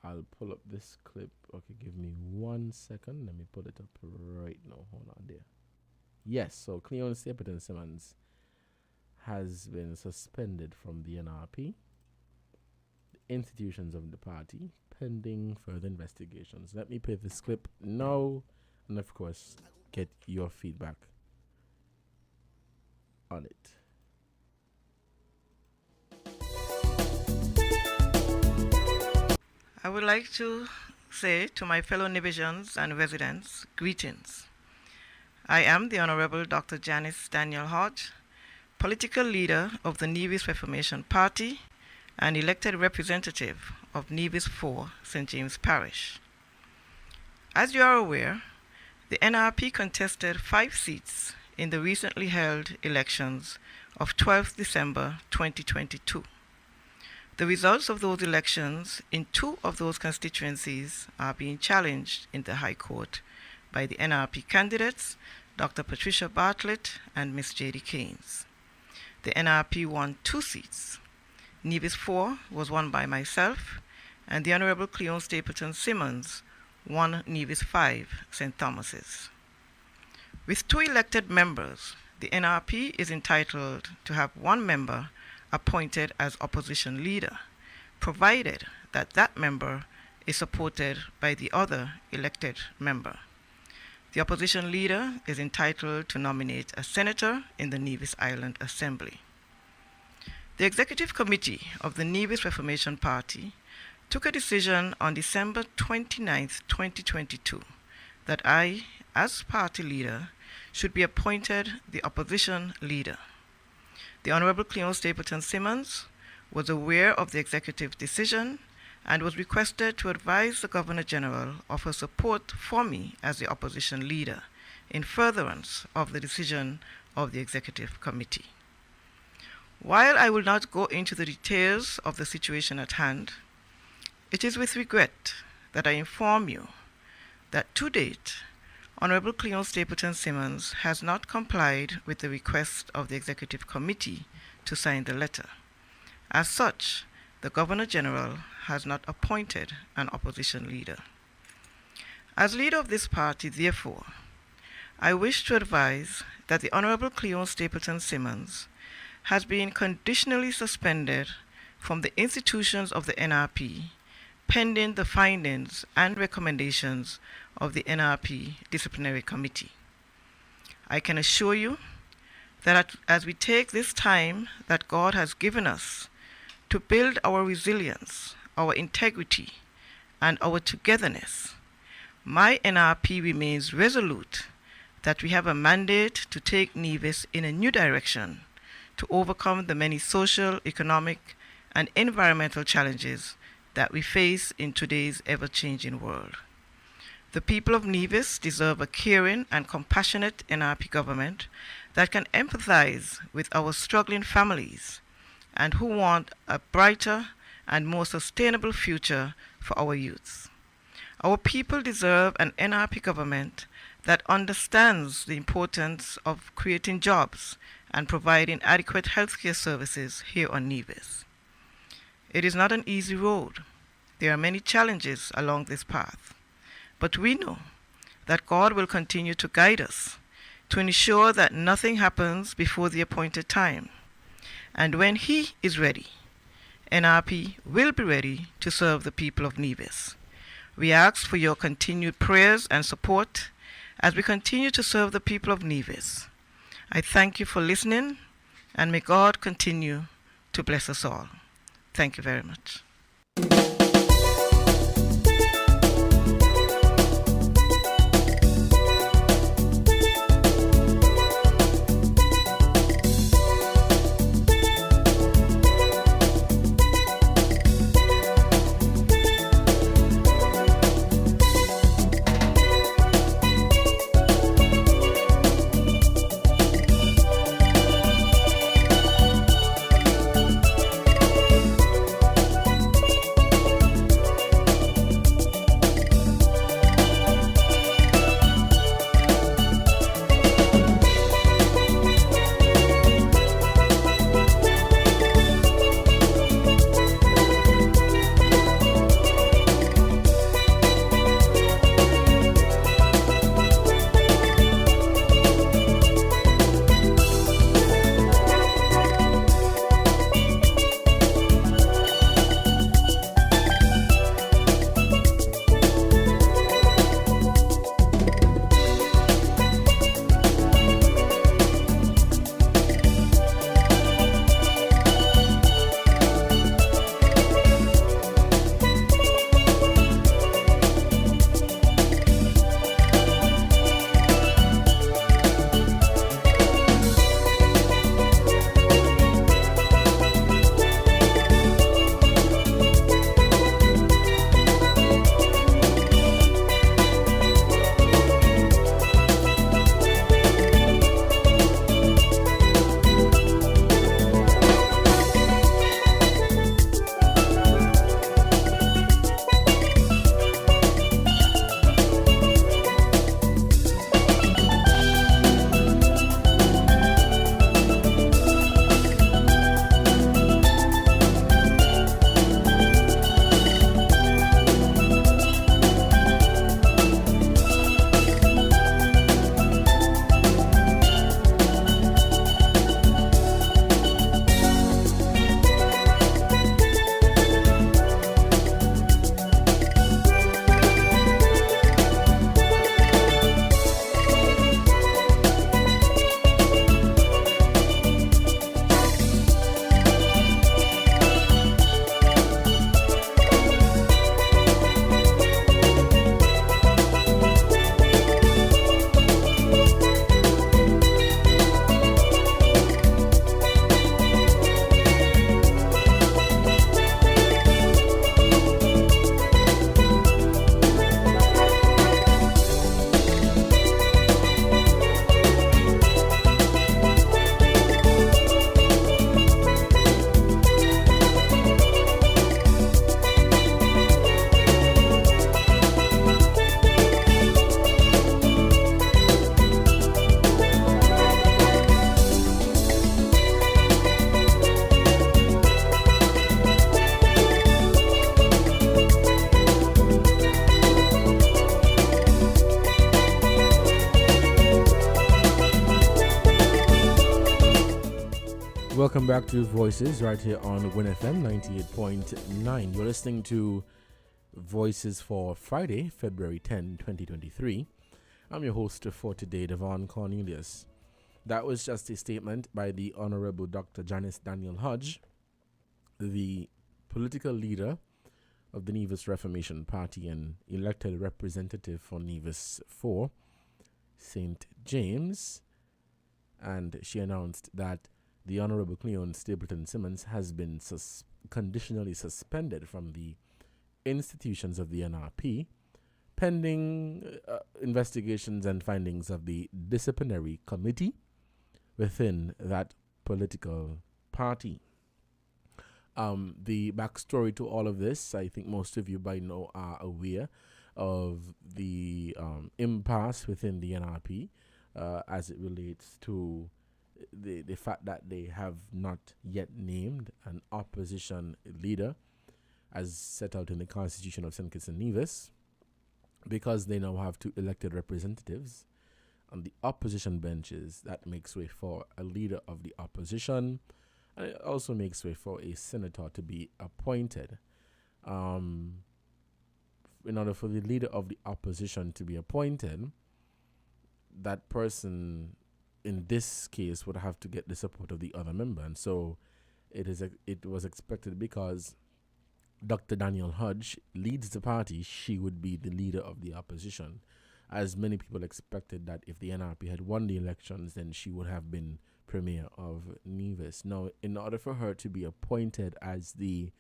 I'll pull up this clip. Okay, give me 1 second. Let me put it up right now. Hold on there. Yes, so Cleone Stapleton Simmons has been suspended from the NRP, the institutions of the party, pending further investigations. Let me play this clip now, and of course, get your feedback on it. I would like to say to my fellow Nevisians and residents, greetings. I am the Honorable Dr. Janice Daniel Hodge, political leader of the Nevis Reformation Party and elected representative of Nevis 4, St. James Parish. As you are aware, the NRP contested 5 seats in the recently held elections of 12th December 2022. The results of those elections in 2 of those constituencies are being challenged in the High Court by the NRP candidates, Dr. Patricia Bartlett and Ms. J.D. Keynes. The NRP won 2 seats. Nevis 4 was won by myself, and the Honorable Cleone Stapleton Simmons won Nevis 5, St. Thomas's. With 2 elected members, the NRP is entitled to have 1 member appointed as opposition leader, provided that that member is supported by the other elected member. The opposition leader is entitled to nominate a senator in the Nevis Island Assembly. The Executive Committee of the Nevis Reformation Party took a decision on December 29, 2022, that I, as party leader, should be appointed the opposition leader. The Honorable Cleone Stapleton Simmons was aware of the executive decision and was requested to advise the Governor General of her support for me as the opposition leader in furtherance of the decision of the Executive Committee. While I will not go into the details of the situation at hand, it is with regret that I inform you that to date, Honorable Cleone Stapleton Simmons has not complied with the request of the Executive Committee to sign the letter. As such, the Governor General has not appointed an opposition leader. As leader of this party, therefore, I wish to advise that the Honorable Cleone Stapleton Simmons has been conditionally suspended from the institutions of the NRP pending the findings and recommendations of the NRP Disciplinary Committee. I can assure you that as we take this time that God has given us to build our resilience, our integrity, and our togetherness, my NRP remains resolute that we have a mandate to take Nevis in a new direction to overcome the many social, economic, and environmental challenges that we face in today's ever-changing world. The people of Nevis deserve a caring and compassionate NRP government that can empathize with our struggling families and who want a brighter and more sustainable future for our youths. Our people deserve an NRP government that understands the importance of creating jobs and providing adequate healthcare services here on Nevis. It is not an easy road. There are many challenges along this path, but we know that God will continue to guide us to ensure that nothing happens before the appointed time. And when He is ready, NRP will be ready to serve the people of Nevis. We ask for your continued prayers and support as we continue to serve the people of Nevis. I thank you for listening, and may God continue to bless us all. Thank you very much. Welcome back to Voices right here on WINNFM 98.9. You're listening to Voices for Friday, February 10, 2023. I'm your host for today, Devon Cornelius. That was just a statement by the Honorable Dr. Janice Daniel Hodge, the political leader of the Nevis Reformation Party and elected representative for Nevis 4, St. James. And she announced that the Honorable Cleon Stapleton Simmons has been conditionally suspended from the institutions of the NRP, pending investigations and findings of the disciplinary committee within that political party. The backstory to all of this, I think most of you by now are aware of the impasse within the NRP as it relates to the fact that they have not yet named an opposition leader as set out in the Constitution of St. Kitts and Nevis, because they now have 2 elected representatives on the opposition benches. That makes way for a leader of the opposition, and it also makes way for a senator to be appointed. In order for the leader of the opposition to be appointed, that person in this case would have to get the support of the other member. And so it was expected, because Dr. Daniel Hodge leads the party, she would be the leader of the opposition, as many people expected that if the NRP had won the elections, then she would have been premier of Nevis. Now, in order for her to be appointed as the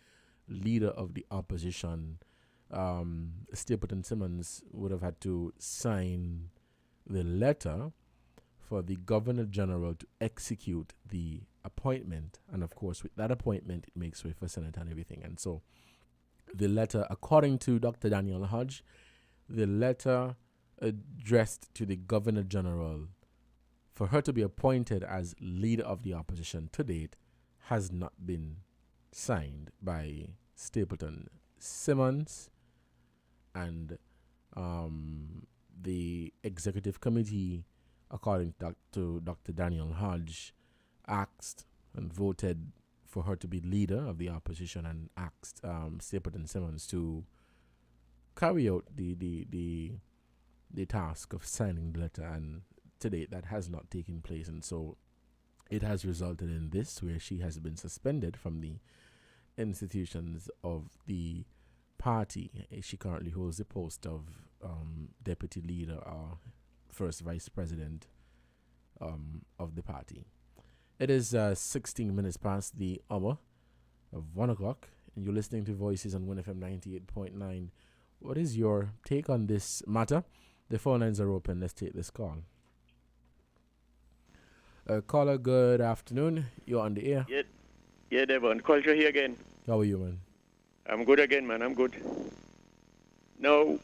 leader of the opposition, Stapleton Simmons would have had to sign the letter for the Governor General to execute the appointment. And of course, with that appointment, it makes way for Senate and everything. And so the letter, according to Dr. Daniel Hodge, the letter addressed to the Governor General for her to be appointed as leader of the opposition to date has not been signed by Stapleton Simmons, and the executive committee, according to Dr. Daniel Hodge, asked and voted for her to be leader of the opposition, and asked Stapleton Simmons to carry out the task of signing the letter, and to date that has not taken place. And so it has resulted in this, where she has been suspended from the institutions of the party. She currently holds the post of deputy leader or first vice president of the party. It is 16 minutes past the hour of 1 o'clock, and you're listening to Voices on 1FM 98.9. What is your take on this matter? The phone lines are open. Let's take this call. Caller, good afternoon. You're on the air. Yeah, Devon. Culture here again. How are you, man? I'm good again, man. I'm good. Now,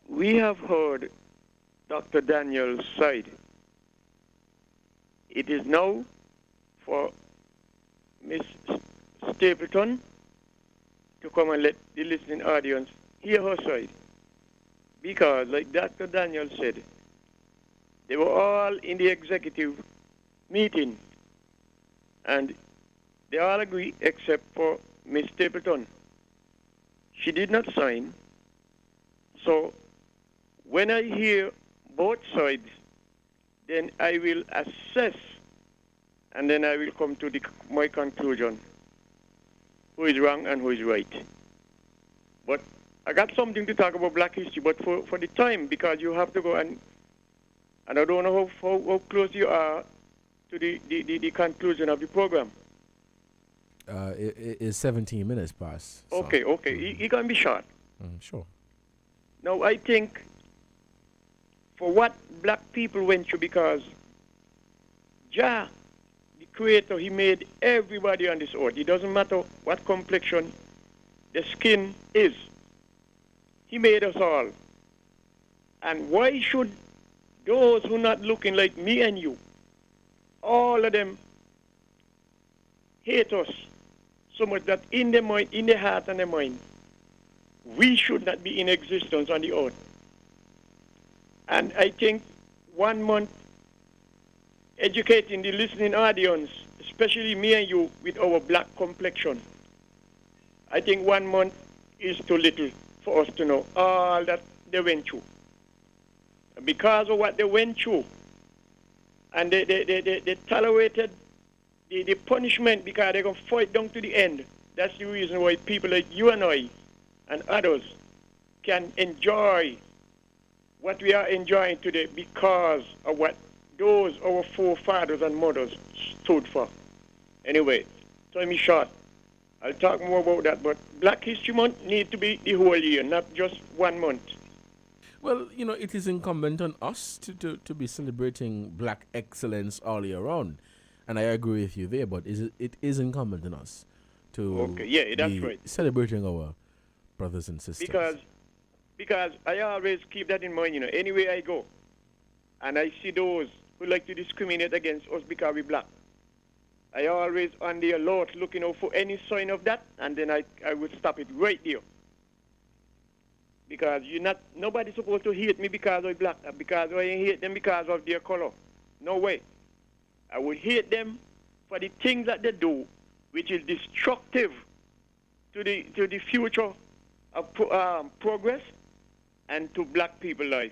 we have heard Dr. Daniel's side. It is now for Miss Stapleton to come and let the listening audience hear her side. Because, like Dr. Daniel said, they were all in the executive meeting, and they all agree except for Miss Stapleton. She did not sign. So when I hear both sides, then I will assess, and then I will come to my conclusion, who is wrong and who is right. But I got something to talk about Black history, but for the time, because you have to go, and I don't know how close you are to the conclusion of the program. It is 17 minutes past. So. Okay. He can be short. Sure. Now, I think for what black people went through, because Jah, the Creator, he made everybody on this earth. It doesn't matter what complexion the skin is. He made us all. And why should those who not looking like me and you, all of them, hate us so much that in the mind, in the heart and the mind, we should not be in existence on the earth? And I think 1 month educating the listening audience, especially me and you with our black complexion, I think 1 month is too little for us to know all that they went through. Because of what they went through, And they tolerated the punishment because they're going to fight down to the end. That's the reason why people like you and I and others can enjoy what we are enjoying today because of what those our forefathers and mothers stood for. Anyway, time is short. I'll talk more about that, but Black History Month needs to be the whole year, not just 1 month. Well, it is incumbent on us to be celebrating black excellence all year round. And I agree with you there, but it is incumbent on us to that's right. Celebrating our brothers and sisters. Because I always keep that in mind, anywhere I go. And I see those who like to discriminate against us because we're black. I always on the alert looking out for any sign of that, and then I would stop it right there. Because nobody's supposed to hate me because I'm black, because I hate them because of their color. No way. I would hate them for the things that they do, which is destructive to the future of progress and to black people's life.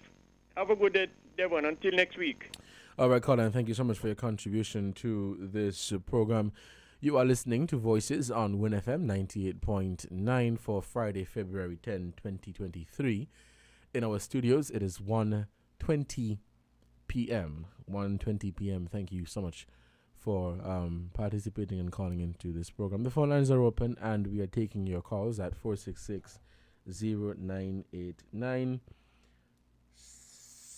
Have a good day, Devon. Until next week. All right, Colin, thank you so much for your contribution to this program. You are listening to Voices on WINFM 98.9 for Friday, February 10, 2023. In our studios, it is 1:20 p.m. 1:20 p.m. Thank you so much for participating and calling into this program. The phone lines are open, and we are taking your calls at 466-0989.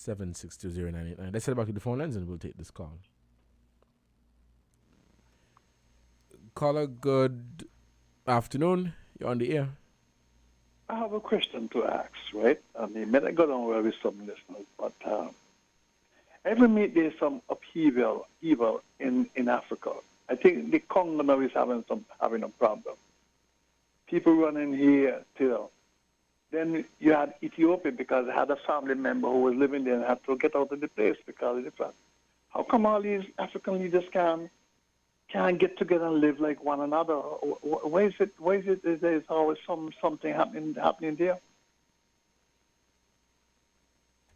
7620989. Let's head back to the phone lines and we'll take this call. Caller, good afternoon. You're on the air. I have a question to ask, right? I mean, I go down with some listeners, but every minute there's some upheaval in Africa. I think the Congo now is having a problem. People running here till. Then you had Ethiopia because I had a family member who was living there and had to get out of the place because of the flood. How come all these African leaders can't get together and live like one another? Why is it there's always something happening there?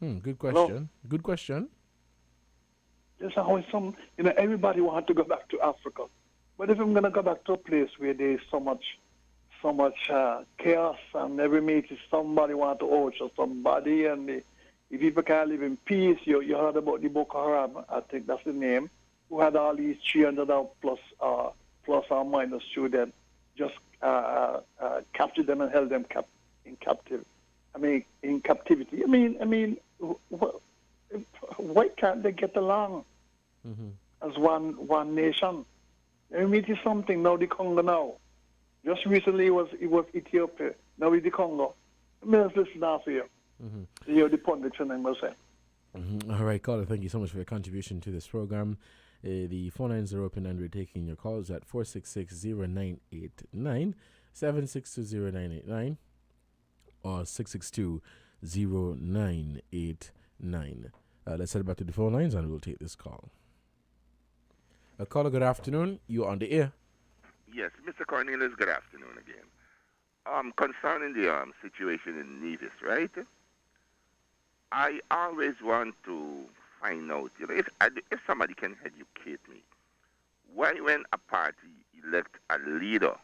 Good question. Hello? Good question. There's always everybody wants to go back to Africa. But if I'm going to go back to a place where there's so much chaos, and every minute somebody want to overthrow somebody, and the people can't live in peace. You heard about the Boko Haram, I think that's the name, who had all these 300 plus or minus children, just captured them and held them in captivity. Why can't they get along as one nation? Every minute is something. Now the Congo now. Just recently it was Ethiopia. Now it's the Congo. Let's listen after you. You hear the pundits and I'm going to say. All right, caller, thank you so much for your contribution to this program. The phone lines are open and we're taking your calls at 466-0989, 762-0989, or 662-0989. Let's head back to the phone lines and we'll take this call. Caller, good afternoon. You're on the air. Yes, Mr. Cornelius, good afternoon again. Concerning the situation in Nevis, right? I always want to find out, if somebody can educate me, why when a party elect a leader,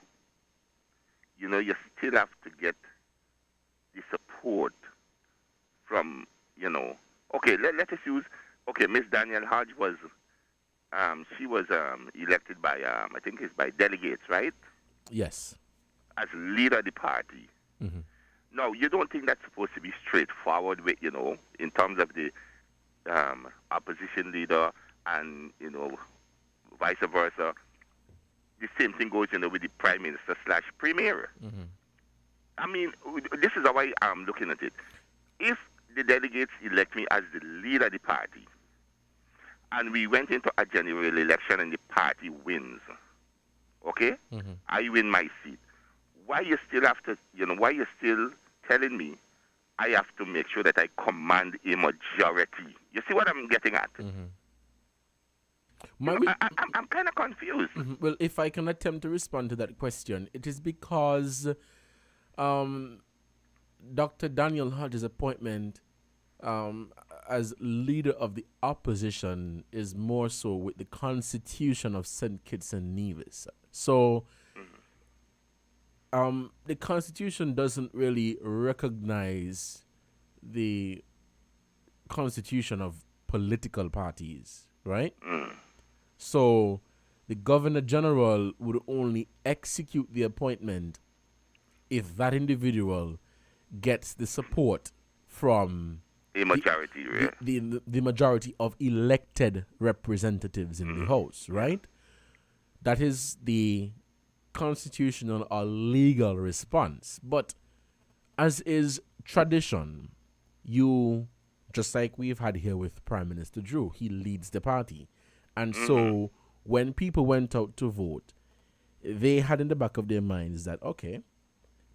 you still have to get the support from, okay, let us use, Miss Danielle Hodge was, she was elected by, I think it's by delegates, right? Yes. As leader of the party. Mm-hmm. Now, you don't think that's supposed to be straightforward with, in terms of the opposition leader and, vice versa. The same thing goes, with the prime minister / premier. Mm-hmm. I mean, this is how I'm looking at it. If the delegates elect me as the leader of the party, and we went into a general election and the party wins, okay? Mm-hmm. I win my seat. Why you still have to, why you still telling me I have to make sure that I command a majority? You see what I'm getting at? Mm-hmm. I'm kind of confused. Mm-hmm. Well, if I can attempt to respond to that question, it is because Dr. Daniel Hodge's appointment as leader of the opposition is more so with the Constitution of St. Kitts and Nevis. So the Constitution doesn't really recognize the constitution of political parties, right? So the Governor General would only execute the appointment if that individual gets the support from the majority, the majority of elected representatives in the House, right? That is the constitutional or legal response. But as is tradition, you, just like we've had here with Prime Minister Drew, he leads the party. And so when people went out to vote, they had in the back of their minds that, okay,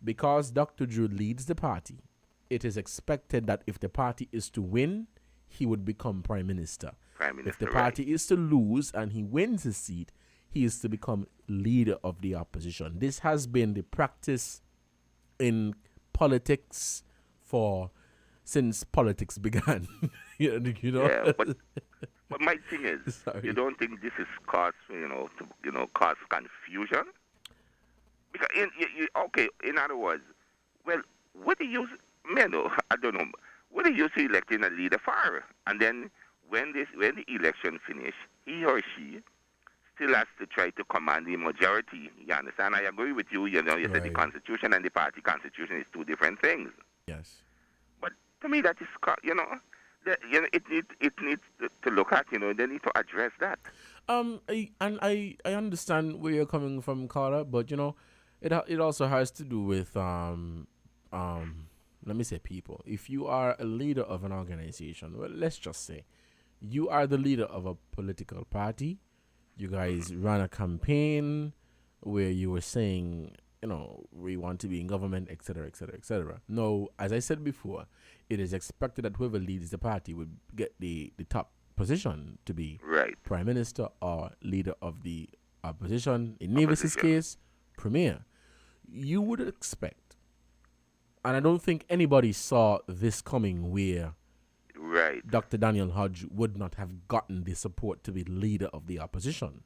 because Dr. Drew leads the party, it is expected that if the party is to win, he would become Prime Minister. If the party is to lose and he wins his seat, he is to become leader of the opposition. This has been the practice in politics since politics began. you know. Yeah, but my thing is, you don't think this is cause cause confusion? Because in other words, well, what do you? I don't know. What do you see electing a leader for? And then when the election finish, he or she still has to try to command the majority. You understand? I agree with you. You said the Constitution and the party constitution is two different things. Yes. But to me, that is, it needs to look at. They need to address that. I understand where you're coming from, Carla, but it also has to do with let me say people. If you are a leader of an organization, well, let's just say you are the leader of a political party. You guys ran a campaign where you were saying, we want to be in government, etc., etc., etc. No, as I said before, it is expected that whoever leads the party would get the top position to be Prime Minister or leader of the opposition. In Nevis's case, Premier. You would expect, and I don't think anybody saw this coming, where Dr. Daniel Hodge would not have gotten the support to be leader of the opposition.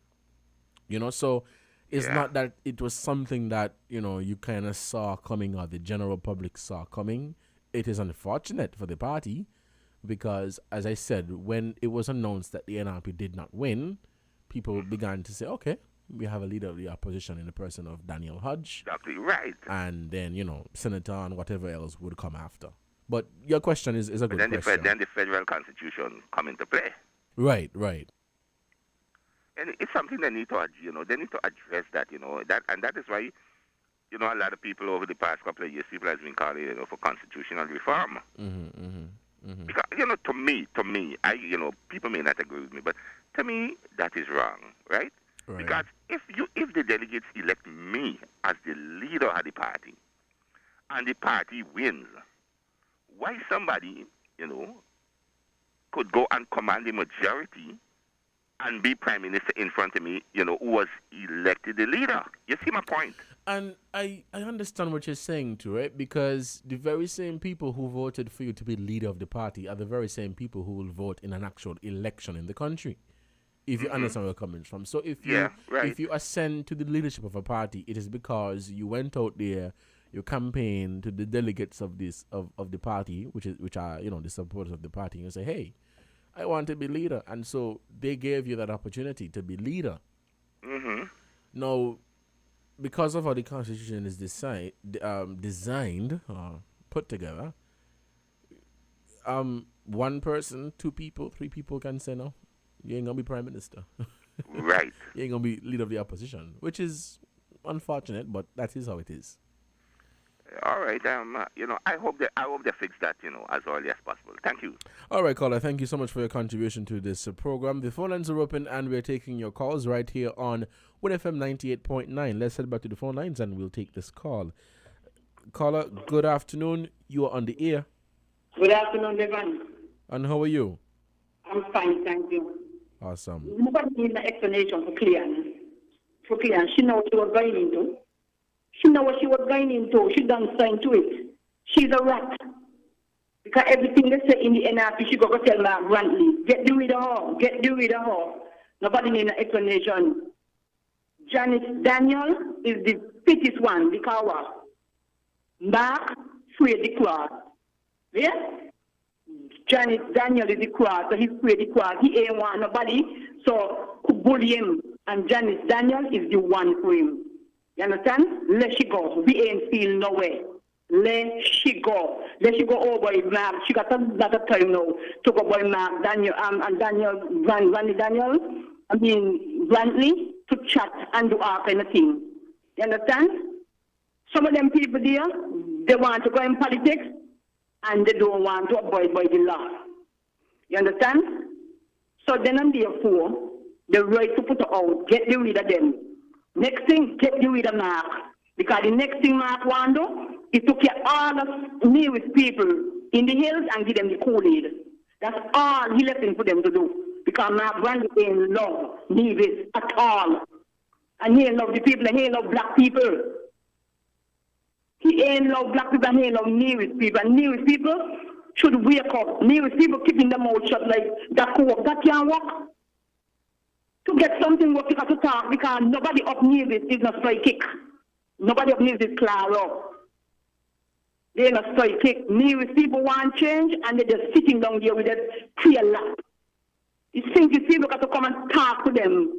So it's not that it was something that, you kind of saw coming or the general public saw coming. It is unfortunate for the party because, as I said, when it was announced that the NRP did not win, people began to say, okay, we have a leader of the opposition in the person of Daniel Hodge. Exactly right. And then, Senator and whatever else would come after. But your question is a good question. Then the federal constitution come into play. Right. And it's something they need to, they need to address that, and that is why, a lot of people over the past couple of years, people has been calling, for constitutional reform. Because, to me, people may not agree with me, but to me, that is wrong, right? Because if the delegates elect me as the leader of the party, and the party wins, why somebody, could go and command the majority and be Prime Minister in front of me, who was elected the leader? You see my point? And I understand what you're saying too, right? Because the very same people who voted for you to be leader of the party are the very same people who will vote in an actual election in the country. If you understand where I'm coming from. So if you ascend to the leadership of a party, it is because you went out there, you campaigned to the delegates of the party, which are the supporters of the party, and you say, hey, I want to be leader. And so they gave you that opportunity to be leader. Now, because of how the Constitution is designed, put together, one person, two people, three people can say no. You ain't going to be Prime Minister. Right. You ain't going to be leader of the opposition, which is unfortunate, but that is how it is. All right. I hope they fix that, as early as possible. Thank you. All right, caller. Thank you so much for your contribution to this program. The phone lines are open, and we're taking your calls right here on WINNFM 98.9. Let's head back to the phone lines, and we'll take this call. Caller, good afternoon. You are on the air. Good afternoon, Devon. And how are you? I'm fine, thank you. Awesome. Nobody needs an explanation for Clean. She knows what she was going into. She knows what she was going into. She done sign to it. She's a rat. Because everything they say in the NRP, she go tell Mark Brantley, get rid of her, get rid of her. Nobody need an explanation. Janice Daniel is the fittest one because what? Mark free the cross. Yeah? Janice Daniel is the cross, so he's free the cross. He ain't want nobody, so could bully him. And Janice Daniel is the one for him. You understand? Let she go. We ain't feel no way. Let she go. Let she go over with Mark. She got a lot of time now to go by Mark Daniel and Daniel Randy Daniel. I mean Brantley to chat and do all kind of thing. You understand? Some of them people there, they want to go in politics and they don't want to abide by the law. You understand? So then and therefore, the right to put her out, get rid of them. Next thing, get rid of Mark. Because the next thing Mark want to do is to get all the nearest people in the hills and give them the Kool-Aid. That's all he left in for them to do. Because Mark Brantley ain't love Nevis at all. And he ain't love the people and he ain't love black people. He ain't love black people and he ain't love Nevis people. And Nevis people should wake up. Nevis people keeping their mouth shut like that can work. That can't work. To get something work, you got to talk because nobody up Nevis is not strike kick. Nobody up Nevis is clear up. They're not strike kick. Nevis people want change and they're just sitting down there with a clear lap. You think you people got to come and talk to them.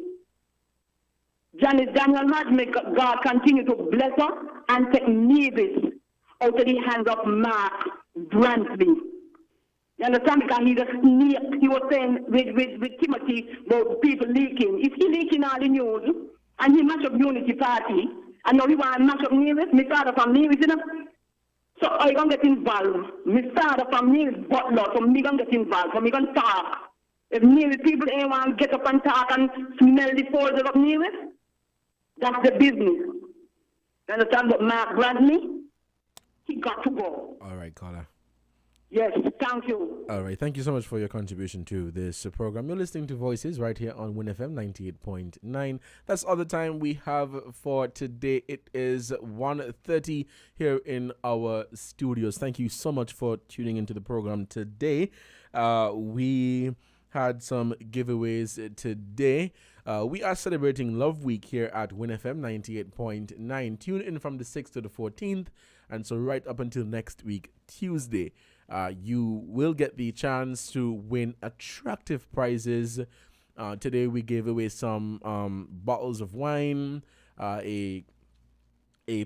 Janice Daniel Hodge, may God continue to bless her and take Nevis out of the hands of Mark Brantley. You understand? Because he's a snake. He was saying with Timothy about people leaking. If he leaking all the news and he mash up Unity Party and now he want to mash up Nevis, my father from Nevis, you know? So I going to get involved. My father from Nevis butler, so me going to get involved, so me going to talk. If Nevis people ain't want to get up and talk and smell the folds of Nevis, that's the business. You understand? But Mark Brantley, he got to go. All right, caller. Yes, thank you. All right, thank you so much for your contribution to this program. You're listening to Voices right here on WINFM 98.9. That's all the time we have for today. It is 1:30 here in our studios. Thank you so much for tuning into the program today. We had some giveaways today. We are celebrating Love Week here at WINFM 98.9. Tune in from the 6th to the 14th, and so right up until next week, Tuesday. You will get the chance to win attractive prizes. Today we gave away some bottles of wine, a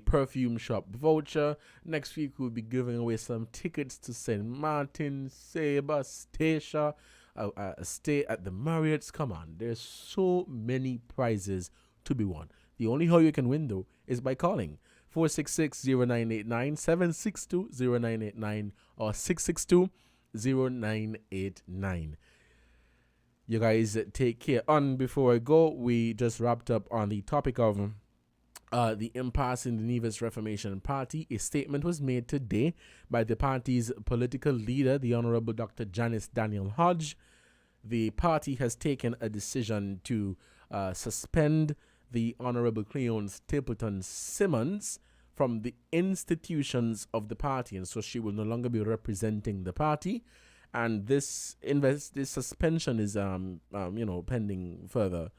perfume shop voucher. Next week we'll be giving away some tickets to St. Martin, Sabre, Stacia, a stay at the Marriott's. Come on, there's so many prizes to be won. The only how you can win though is by calling 466-0989, 762-0989, or 662-0989. You guys take care. Before I go, we just wrapped up on the topic of the impasse in the Nevis Reformation Party. A statement was made today by the party's political leader, the Honorable Dr. Janice Daniel Hodge. The party has taken a decision to suspend the Honorable Cleone Stapleton Simmons from the institutions of the party, and so she will no longer be representing the party. And this suspension is pending further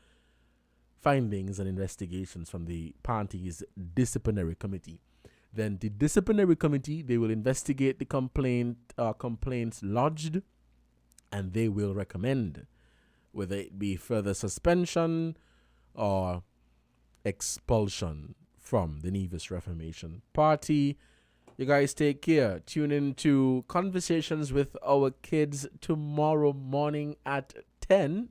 findings and investigations from the party's disciplinary committee. Then the disciplinary committee, they will investigate the complaints lodged, and they will recommend whether it be further suspension or expulsion from the Nevis Reformation Party. You guys take care. Tune in to Conversations with Our Kids tomorrow morning at 10.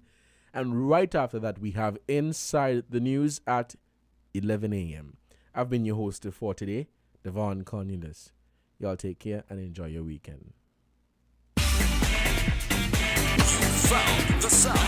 And right after that, we have Inside the News at 11 a.m. I've been your host for today, Devon Cornelius. Y'all take care and enjoy your weekend. You found the sound.